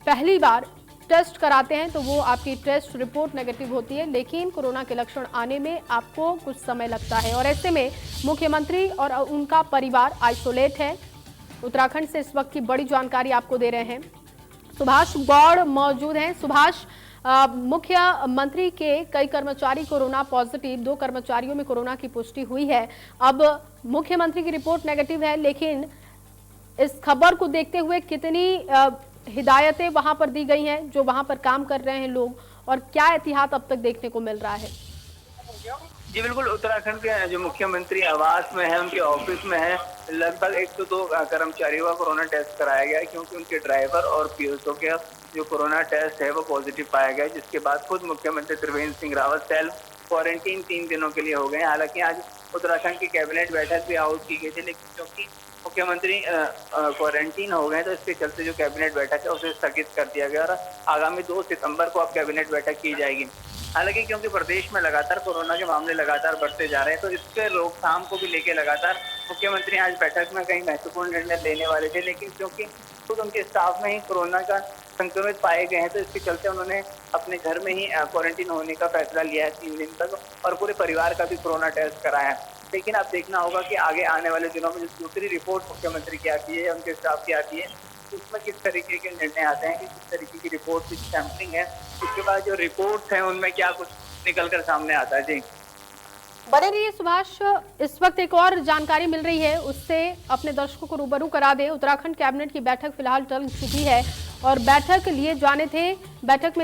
पहली बार टेस्ट कराते हैं तो वो आपकी टेस्ट रिपोर्ट नेगेटिव होती है, लेकिन कोरोना के लक्षण आने में आपको कुछ समय लगता है और ऐसे में मुख्यमंत्री और उनका परिवार आइसोलेट है। उत्तराखंड से इस वक्त की बड़ी जानकारी आपको दे रहे हैं, सुभाष गौड़ मौजूद हैं। सुभाष, मुख्यमंत्री के कई कर्मचारी कोरोना पॉजिटिव, 2 कर्मचारियों में कोरोना की पुष्टि हुई है। अब मुख्यमंत्री की रिपोर्ट नेगेटिव है, लेकिन इस खबर को देखते हुए कितनी हिदायतें वहां पर दी गई हैं जो वहां पर काम कर रहे हैं लोग, और क्या एहतियात अब तक देखने को मिल रहा है? जी बिल्कुल, उत्तराखंड के जो मुख्यमंत्री आवास में है, उनके ऑफिस में है, लगभग 102 कर्मचारियों का कोरोना टेस्ट कराया गया है, क्योंकि उनके ड्राइवर और पीएसओ के जो कोरोना टेस्ट है वो पॉजिटिव पाया गया है, जिसके बाद खुद मुख्यमंत्री त्रिवेंद्र सिंह रावत सेल्फ क्वारंटीन 3 दिनों के लिए हो गए हैं। हालांकि आज उत्तराखंड की कैबिनेट बैठक भी आउट की गई थी, लेकिन क्योंकि मुख्यमंत्री क्वारंटीन हो गए तो इसके चलते जो कैबिनेट बैठक है उसे स्थगित कर दिया गया और आगामी 2 सितंबर को अब कैबिनेट बैठक की जाएगी। हालांकि क्योंकि प्रदेश में लगातार कोरोना के मामले लगातार बढ़ते जा रहे हैं, तो इसके रोकथाम को भी लेकर लगातार मुख्यमंत्री आज बैठक में कई महत्वपूर्ण निर्णय लेने वाले थे, लेकिन क्योंकि खुद उनके स्टाफ में ही कोरोना का संक्रमित पाए गए हैं तो इसके चलते उन्होंने अपने घर में ही क्वारंटीन होने का फैसला लिया है 3 दिन तक, और पूरे परिवार का भी कोरोना टेस्ट कराया है। लेकिन अब देखना होगा कि आगे आने वाले दिनों में जो दूसरी रिपोर्ट मुख्यमंत्री की आती है या उनके स्टाफ की आती है, उसमें किस तरीके के निर्णय आते हैं, कि किस तरीके की रिपोर्ट की सैम्पलिंग है, उसके बाद जो रिपोर्ट्स हैं उनमें क्या कुछ निकल कर सामने आता है। जी बने रहिए सुभाष, इस वक्त एक और जानकारी मिल रही है, उससे अपने दर्शकों को रूबरू करा दें। उत्तराखंड कैबिनेट की बैठक फिलहाल टल चुकी है और बैठक में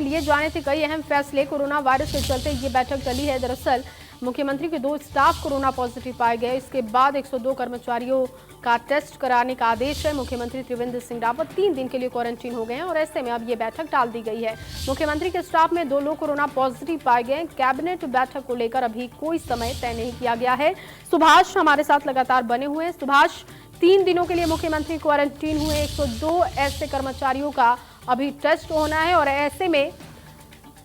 लिए जाने थे कई अहम फैसले। कोरोना वायरस के चलते ये बैठक टली है। दरअसल मुख्यमंत्री के 2 स्टाफ कोरोना पॉजिटिव पाए गए। इसके बाद 102 कर्मचारियों का टेस्ट कराने का आदेश है। मुख्यमंत्री त्रिवेंद्र सिंह रावत 3 दिन के लिए क्वारंटीन हो गए हैं और ऐसे में अब ये बैठक टाल दी गई है। मुख्यमंत्री के स्टाफ में 2 लोग कोरोना पॉजिटिव पाए गए। कैबिनेट बैठक को लेकर अभी कोई समय तय नहीं किया गया है। सुभाष हमारे साथ लगातार बने हुए हैं। सुभाष, 3 दिनों के लिए मुख्यमंत्री क्वारंटीन हुए। 102 ऐसे कर्मचारियों का अभी टेस्ट होना है और ऐसे में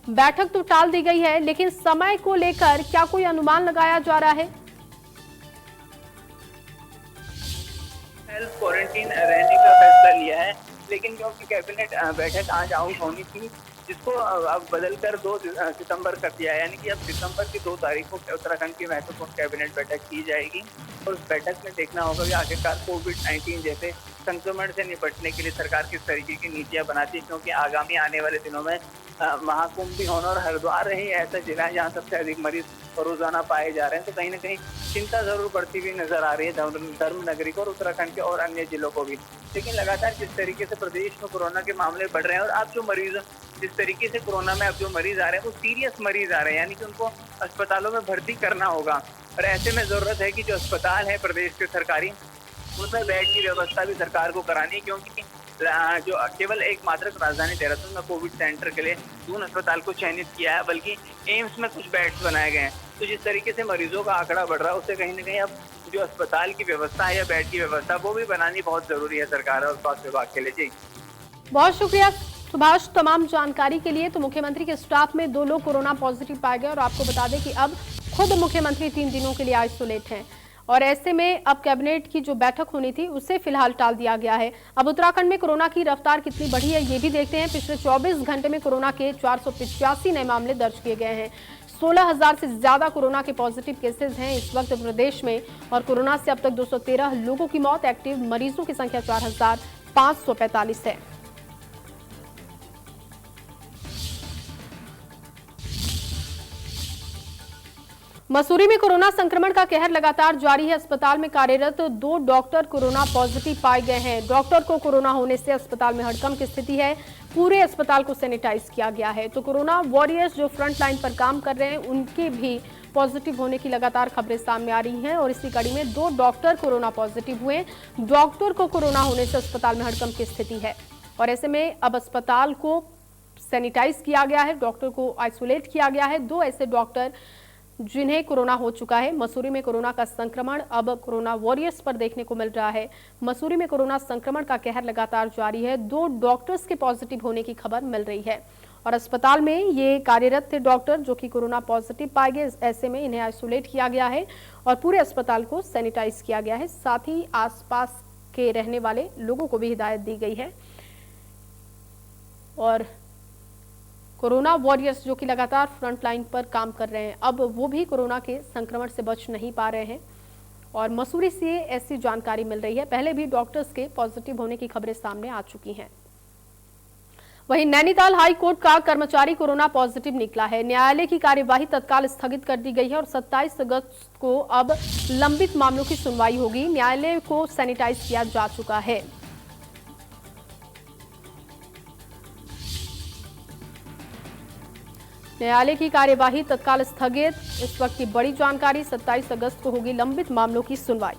बैठक तो टाल दी गई है, लेकिन समय को लेकर क्या कोई अनुमान लगाया जा रहा है? सेल्फ क्वारंटीन रहने का फैसला लिया है, लेकिन क्योंकि कैबिनेट बैठक आज आउट होनी थी, जिसको अब बदलकर 2 सितंबर कर दिया है, यानी कि अब सितंबर की 2 तारीख को उत्तराखंड की महत्वपूर्ण कैबिनेट बैठक की जाएगी और उस बैठक में देखना होगा कि आखिरकार कोविड-19 जैसे संक्रमण से निपटने के लिए सरकार किस तरीके की नीतियां बनाती है, क्योंकि आगामी आने वाले दिनों में महाकुंभ भी होना और हरिद्वार ही ऐसा जिला है जहाँ सबसे अधिक मरीज रोजाना पाए जा रहे हैं, तो कहीं ना कहीं चिंता जरूर बढ़ती हुई नजर आ रही है धर्म नगरी को और उत्तराखंड के और अन्य जिलों को भी। लेकिन लगातार जिस तरीके से प्रदेश में कोरोना के मामले बढ़ रहे हैं और अब जो मरीज जिस तरीके से कोरोना में अब जो मरीज आ रहे हैं वो सीरियस मरीज आ रहे हैं, यानी कि उनको अस्पतालों में भर्ती करना होगा और ऐसे में जरूरत है कि जो अस्पताल है प्रदेश के सरकारी, उसमें बेड की व्यवस्था भी सरकार को करानी है, क्योंकि जो केवल एकमात्र राजधानी देहरादून में कोविड सेंटर के लिए दून अस्पताल को चयनित किया है, बल्कि एम्स में कुछ बेड्स बनाए गए हैं। तो जिस तरीके से मरीजों का आंकड़ा बढ़ रहा है उससे कहीं ना कहीं अब जो अस्पताल की व्यवस्था है या बेड की व्यवस्था वो भी बनानी बहुत जरूरी है सरकार और स्वास्थ्य विभाग के लिए। जी बहुत शुक्रिया सुभाष तमाम जानकारी के लिए। तो मुख्यमंत्री के स्टाफ में 2 लोग कोरोना पॉजिटिव पाए गए और आपको बता दें कि अब खुद मुख्यमंत्री 3 दिनों के लिए आइसोलेट हैं और ऐसे में अब कैबिनेट की जो बैठक होनी थी उसे फिलहाल टाल दिया गया है। अब उत्तराखंड में कोरोना की रफ्तार कितनी बढ़ी है ये भी देखते हैं। पिछले 24 घंटे में कोरोना के 485 नए मामले दर्ज किए गए हैं। 16,000 से ज्यादा कोरोना के पॉजिटिव केसेस हैं इस वक्त प्रदेश में और कोरोना से अब तक 213 लोगों की मौत। एक्टिव मरीजों की संख्या 4,545 है। मसूरी में कोरोना संक्रमण का कहर लगातार जारी है। अस्पताल में कार्यरत 2 डॉक्टर कोरोना पॉजिटिव पाए गए हैं। डॉक्टर को कोरोना होने से अस्पताल में हड़कंप की स्थिति है। पूरे अस्पताल को सैनिटाइज किया गया है। तो कोरोना वॉरियर्स जो फ्रंट लाइन पर काम कर रहे हैं उनके भी पॉजिटिव होने की लगातार खबरें सामने आ रही हैं और इसी कड़ी में 2 डॉक्टर कोरोना पॉजिटिव हुए। डॉक्टर को कोरोना होने से अस्पताल में हड़कंप की स्थिति है और ऐसे में अब अस्पताल को सैनिटाइज किया गया है, डॉक्टर को आइसोलेट किया गया है। 2 ऐसे डॉक्टर जिन्हें कोरोना हो चुका है। मसूरी में कोरोना का संक्रमण अब कोरोना वॉरियर्स पर देखने को मिल रहा है। मसूरी में कोरोना संक्रमण का कहर लगातार जारी है। 2 डॉक्टर्स के पॉजिटिव होने की खबर मिल रही है और अस्पताल में ये कार्यरत थे डॉक्टर जो कि कोरोना पॉजिटिव पाए गए। ऐसे में इन्हें आइसोलेट किया गया है और पूरे अस्पताल को सैनिटाइज किया गया है। साथ ही आसपास के रहने वाले लोगों को भी हिदायत दी गई है और कोरोना वॉरियर्स जो कि लगातार फ्रंट लाइन पर काम कर रहे हैं अब वो भी कोरोना के संक्रमण से बच नहीं पा रहे हैं और मसूरी से ऐसी जानकारी मिल रही है। पहले भी डॉक्टर्स के पॉजिटिव होने की खबरें सामने आ चुकी हैं। वहीं नैनीताल हाई कोर्ट का कर्मचारी कोरोना पॉजिटिव निकला है। न्यायालय की कार्यवाही तत्काल स्थगित कर दी गई है और 27 अगस्त को अब लंबित मामलों की सुनवाई होगी। न्यायालय को सैनिटाइज किया जा चुका है। न्यायालय की कार्यवाही तत्काल स्थगित। इस वक्त की बड़ी जानकारी, 27 अगस्त को होगी लंबित मामलों की सुनवाई।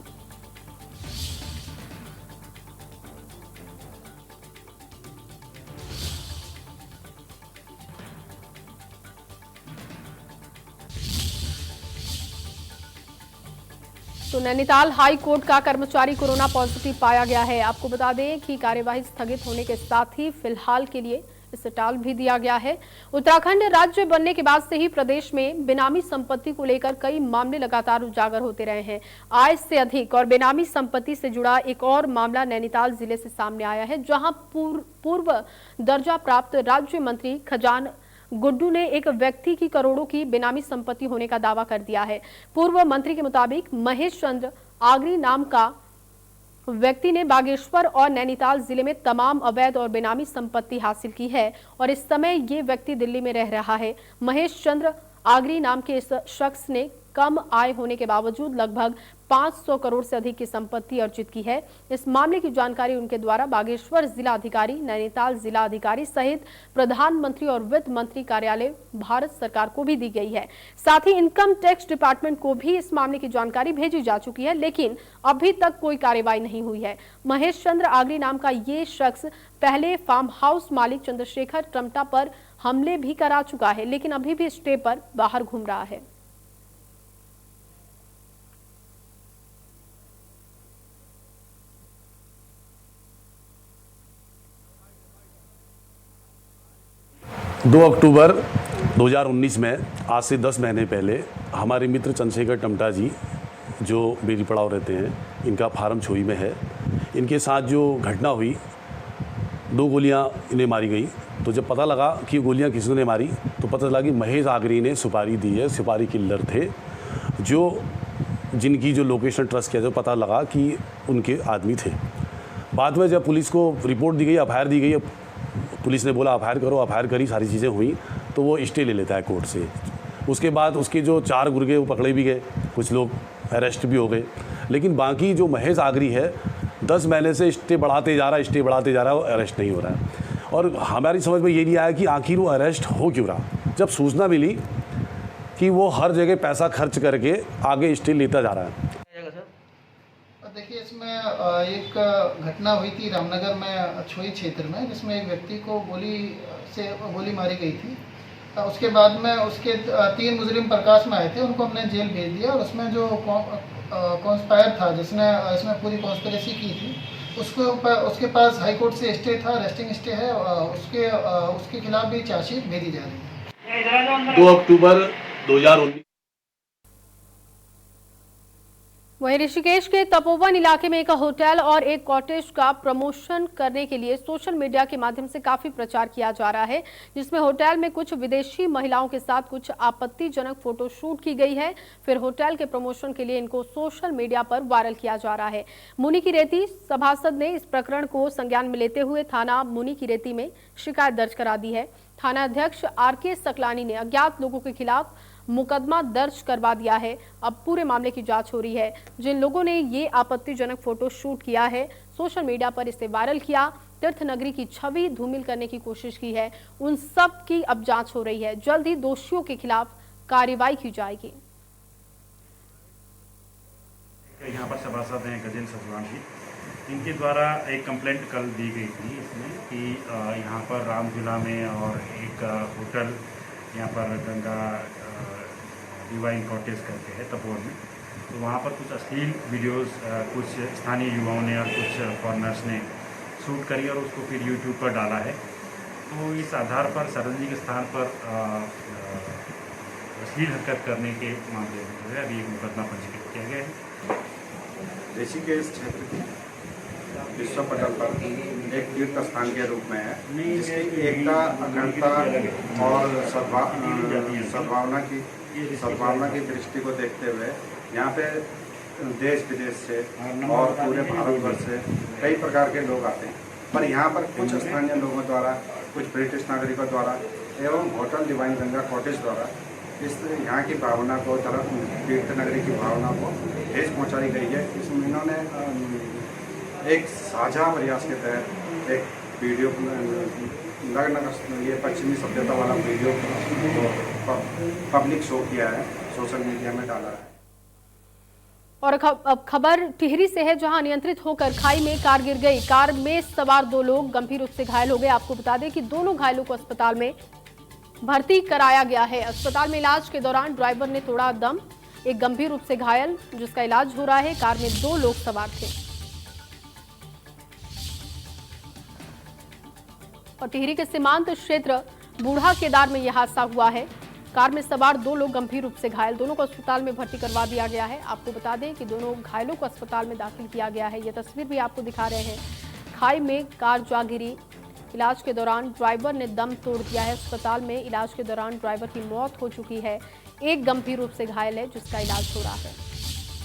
तो नैनीताल हाई कोर्ट का कर्मचारी कोरोना पॉजिटिव पाया गया है। आपको बता दें कि कार्यवाही स्थगित होने के साथ ही फिलहाल के लिए इसे टाल भी दिया गया है। उत्तराखंड राज्य बनने के बाद से ही प्रदेश में बेनामी संपत्ति को लेकर कई मामले लगातार उजागर होते रहे हैं। आय से अधिक और बेनामी संपत्ति से जुड़ा एक और मामला नैनीताल जिले से सामने आया है, जहां पूर्व दर्जा प्राप्त राज्य मंत्री खजान गुड्डू ने एक व्यक्ति की करोड़ों की बेनामी संपत्ति होने का दावा कर दिया है। पूर्व मंत्री के मुताबिक महेश चंद्र आगरी नाम का व्यक्ति ने बागेश्वर और नैनीताल जिले में तमाम अवैध और बेनामी संपत्ति हासिल की है और इस समय ये व्यक्ति दिल्ली में रह रहा है। महेश चंद्र आगरी नाम के इस शख्स ने कम आय होने के बावजूद लगभग 500 करोड़ से अधिक की संपत्ति अर्जित की है। इस मामले की जानकारी उनके द्वारा बागेश्वर जिला अधिकारी, नैनीताल जिला अधिकारी सहित प्रधानमंत्री और वित्त मंत्री कार्यालय भारत सरकार को भी दी गई है। साथ ही इनकम टैक्स डिपार्टमेंट को भी इस मामले की जानकारी भेजी जा चुकी है, लेकिन अभी तक कोई कार्रवाई नहीं हुई है। महेश चंद्र आगरी नाम का ये शख्स पहले फार्म हाउस मालिक चंद्रशेखर टमटा पर हमले भी करा चुका है, लेकिन अभी भी स्टे पर बाहर घूम रहा है। दो अक्टूबर 2019 में, आज से 10 महीने पहले, हमारे मित्र चंद्रशेखर टमटा जी जो बेरी पड़ाव रहते हैं, इनका फार्म छोई में है, इनके साथ जो घटना हुई, 2 गोलियां इन्हें मारी गई। तो जब पता लगा कि गोलियां किसने मारी तो पता चला कि महेश आगरी ने सुपारी दी है, सुपारी किलर थे, जो जिनकी जो लोकेशन ट्रस्ट किया, जो पता लगा कि उनके आदमी थे। बाद में जब पुलिस को रिपोर्ट दी गई, एफआईआर दी गई, पुलिस ने बोला एफआईआर करो, एफआईआर करी, सारी चीज़ें हुई, तो वो स्टे ले लेता है कोर्ट से। उसके बाद उसके जो 4 गुर्गे वो पकड़े भी गए, कुछ लोग अरेस्ट भी हो गए, लेकिन बाकी जो महेश आगरी है 10 महीने से स्टे बढ़ाते जा रहा है, स्टे बढ़ाते जा रहा है, वो अरेस्ट नहीं हो रहा है। और हमारी समझ में ये नहीं आया कि आखिर वो अरेस्ट हो क्यों रहा। जब सूचना मिली कि वो हर जगह पैसा खर्च करके आगे स्टे लेता जा रहा है। देखिए, इसमें एक घटना हुई थी रामनगर में छोई क्षेत्र में, जिसमें एक व्यक्ति को गोली मारी गई थी। उसके बाद में उसके 3 मुजरिम प्रकाश में आए थे, उनको हमने जेल भेज दिया और उसमें जो कॉन्स्पायर था, जिसने इसमें पूरी कॉन्स्पिरेसी की थी, उसके पास हाई कोर्ट से स्टे था, रेस्टिंग स्टे है, उसके खिलाफ भी चार्जशीट भेजी जा रही है। 2 अक्टूबर 2019 वहीं ऋषिकेश के तपोवन इलाके में एक होटल और एक कॉटेज का प्रमोशन करने के लिए सोशल मीडिया के माध्यम से काफी प्रचार किया जा रहा है, जिसमें होटल में कुछ विदेशी महिलाओं के साथ कुछ आपत्तिजनक फोटो शूट की गई है। फिर होटल के प्रमोशन के लिए इनको सोशल मीडिया पर वायरल किया जा रहा है। मुनि की रेती सभासद ने इस प्रकरण को संज्ञान में लेते हुए थाना मुनि की रेती में शिकायत दर्ज करा दी है। थाना अध्यक्ष आरके सकलानी ने अज्ञात लोगों के खिलाफ मुकदमा दर्ज करवा दिया है। अब पूरे मामले की जांच हो रही है। जिन लोगों ने ये आपत्तिजनक फोटो शूट किया है, सोशल मीडिया पर इसे वायरल किया, तीर्थ नगरी की छवि धूमिल करने की कोशिश की है, उन सब की अब जांच हो रही है। जल्द ही दोषियों के खिलाफ कार्रवाई की जाएगी। यहाँ पर सभासद हैं गजेंद्र सतवान जी, इनके द्वारा एक कंप्लेंट कल दी गई थी इसमें कि यहाँ पर रामझूला में और एक होटल यहाँ पर गंगा डिवाइन कॉटेज करके है तपोवन में, तो वहाँ पर कुछ अश्लील वीडियोस कुछ स्थानीय युवाओं ने और कुछ फॉरेनर्स ने शूट करी और उसको फिर यूट्यूब पर डाला है। तो इस आधार पर सार्वजनिक स्थान पर अश्लील हरकत करने के मामले में जो है अभी एक मुकदमा पंजीकृत किया गया है। ऋषिकेश क्षेत्र की विश्व पटल पर एक तीर्थ स्थान के रूप में है, जिसकी एकता, अखंडता और सद्भावना की दृष्टि को देखते हुए यहाँ पे देश विदेश से और पूरे भारतवर्ष से कई प्रकार के लोग आते हैं। पर यहाँ पर कुछ स्थानीय लोगों द्वारा, कुछ ब्रिटिश नागरिकों द्वारा एवं होटल डिवाइन गंगा कॉटेज द्वारा इस यहाँ की भावना को, तीर्थ नगरी की भावना को ठेस पहुँचाई गई है। इसमें इन्होंने एक साझा प्रयास के तहत एक वीडियो नग्न ये पश्चिमी सभ्यता वाला वीडियो पब्लिक शो किया है, सोशल मीडिया में डाला है। और अब खबर टिहरी से है, जहां अनियंत्रित होकर खाई में कार गिर गई। कार में सवार 2 लोग गंभीर रूप से घायल हो गए। आपको बता दें कि दोनों घायलों को अस्पताल में भर्ती कराया गया है। अस्पताल में इलाज के दौरान ड्राइवर ने तोड़ा दम, एक गंभीर रूप से घायल जिसका इलाज हो रहा है। कार में 2 लोग सवार थे। और टिहरी के सीमांत क्षेत्र बूढ़ा केदार में यह हादसा हुआ है। कार में सवार 2 लोग गंभीर रूप से घायल, दोनों को अस्पताल में भर्ती करवा दिया गया है। आपको बता दें कि दोनों घायलों को अस्पताल में दाखिल किया गया है। यह तस्वीर भी आपको दिखा रहे हैं। खाई में कार जा गिरी, इलाज के दौरान ड्राइवर ने दम तोड़ दिया है। अस्पताल में इलाज के दौरान ड्राइवर की मौत हो चुकी है, एक गंभीर रूप से घायल है जिसका इलाज हो रहा है।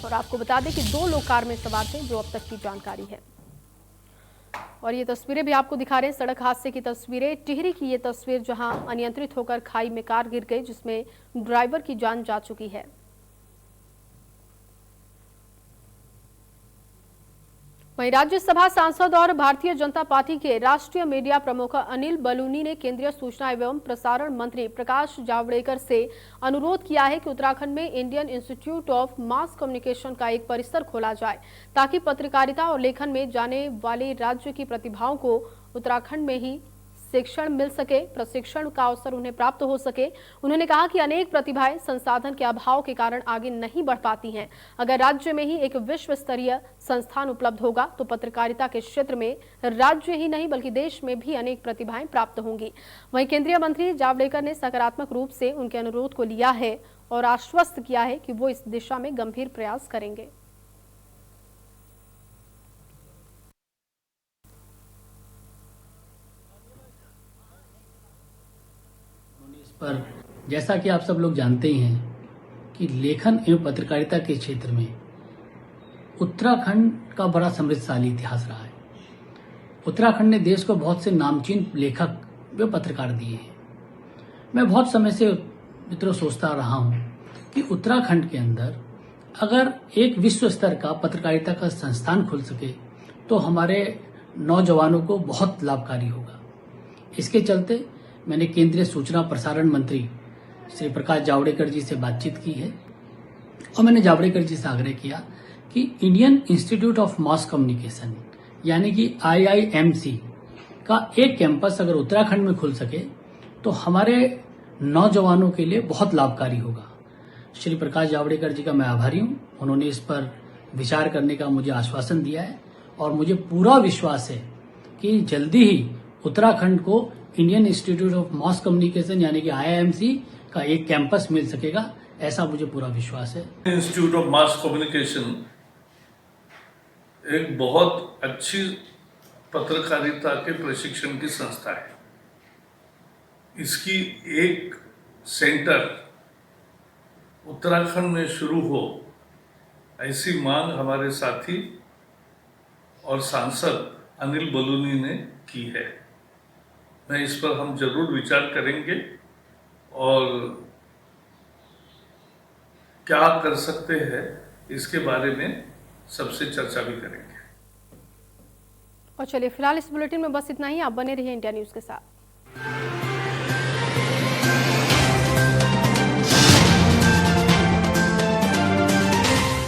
और आपको बता दें कि 2 लोग कार में सवार थे, जो अब तक की जानकारी है। और ये तस्वीरें भी आपको दिखा रहे हैं, सड़क हादसे की तस्वीरें। टिहरी की ये तस्वीर जहां अनियंत्रित होकर खाई में कार गिर गई, जिसमें ड्राइवर की जान जा चुकी है। वहीं राज्यसभा सांसद और भारतीय जनता पार्टी के राष्ट्रीय मीडिया प्रमुख अनिल बलूनी ने केंद्रीय सूचना एवं प्रसारण मंत्री प्रकाश जावड़ेकर से अनुरोध किया है कि उत्तराखंड में Indian institute of mass communication का एक परिसर खोला जाए, ताकि पत्रकारिता और लेखन में जाने वाले राज्य की प्रतिभाओं को उत्तराखंड में ही शिक्षण मिल सके, प्रशिक्षण का अवसर उन्हें प्राप्त हो सके। उन्होंने कहा कि अनेक प्रतिभाएं संसाधन के अभाव के कारण आगे नहीं बढ़ पाती हैं। अगर राज्य में ही एक विश्व स्तरीय संस्थान उपलब्ध होगा तो पत्रकारिता के क्षेत्र में राज्य ही नहीं बल्कि देश में भी अनेक प्रतिभाएं प्राप्त होंगी। वहीं केंद्रीय मंत्री जावड़ेकर ने सकारात्मक रूप से उनके अनुरोध को लिया है और आश्वस्त किया है कि वो इस दिशा में गंभीर प्रयास करेंगे। पर जैसा कि आप सब लोग जानते ही हैं कि लेखन एवं पत्रकारिता के क्षेत्र में उत्तराखंड का बड़ा समृद्धशाली इतिहास रहा है। उत्तराखंड ने देश को बहुत से नामचीन लेखक व पत्रकार दिए हैं। मैं बहुत समय से मित्रों सोचता रहा हूं कि उत्तराखंड के अंदर अगर एक विश्व स्तर का पत्रकारिता का संस्थान खुल सके तो हमारे नौजवानों को बहुत लाभकारी होगा। इसके चलते मैंने केंद्रीय सूचना प्रसारण मंत्री श्री प्रकाश जावड़ेकर जी से बातचीत की है और मैंने जावड़ेकर जी से आग्रह किया कि Indian institute of mass communication यानी कि IIMC का एक कैंपस अगर उत्तराखंड में खुल सके तो हमारे नौजवानों के लिए बहुत लाभकारी होगा। श्री प्रकाश जावड़ेकर जी का मैं आभारी हूं। उन्होंने इस पर विचार करने का मुझे आश्वासन दिया है और मुझे पूरा विश्वास है कि जल्दी ही उत्तराखंड को Indian institute of mass communication यानी कि IIMC का एक कैंपस मिल सकेगा, ऐसा मुझे पूरा विश्वास है। इंस्टीट्यूट ऑफ मास कम्युनिकेशन एक बहुत अच्छी पत्रकारिता के प्रशिक्षण की संस्था है। इसकी एक सेंटर उत्तराखंड में शुरू हो, ऐसी मांग हमारे साथी और सांसद अनिल बलूनी ने की है। मैं इस पर हम जरूर विचार करेंगे और क्या कर सकते हैं इसके बारे में सबसे चर्चा भी करेंगे। और चलिए फिलहाल इस बुलेटिन में बस इतना ही। आप बने रहिए इंडिया न्यूज के साथ।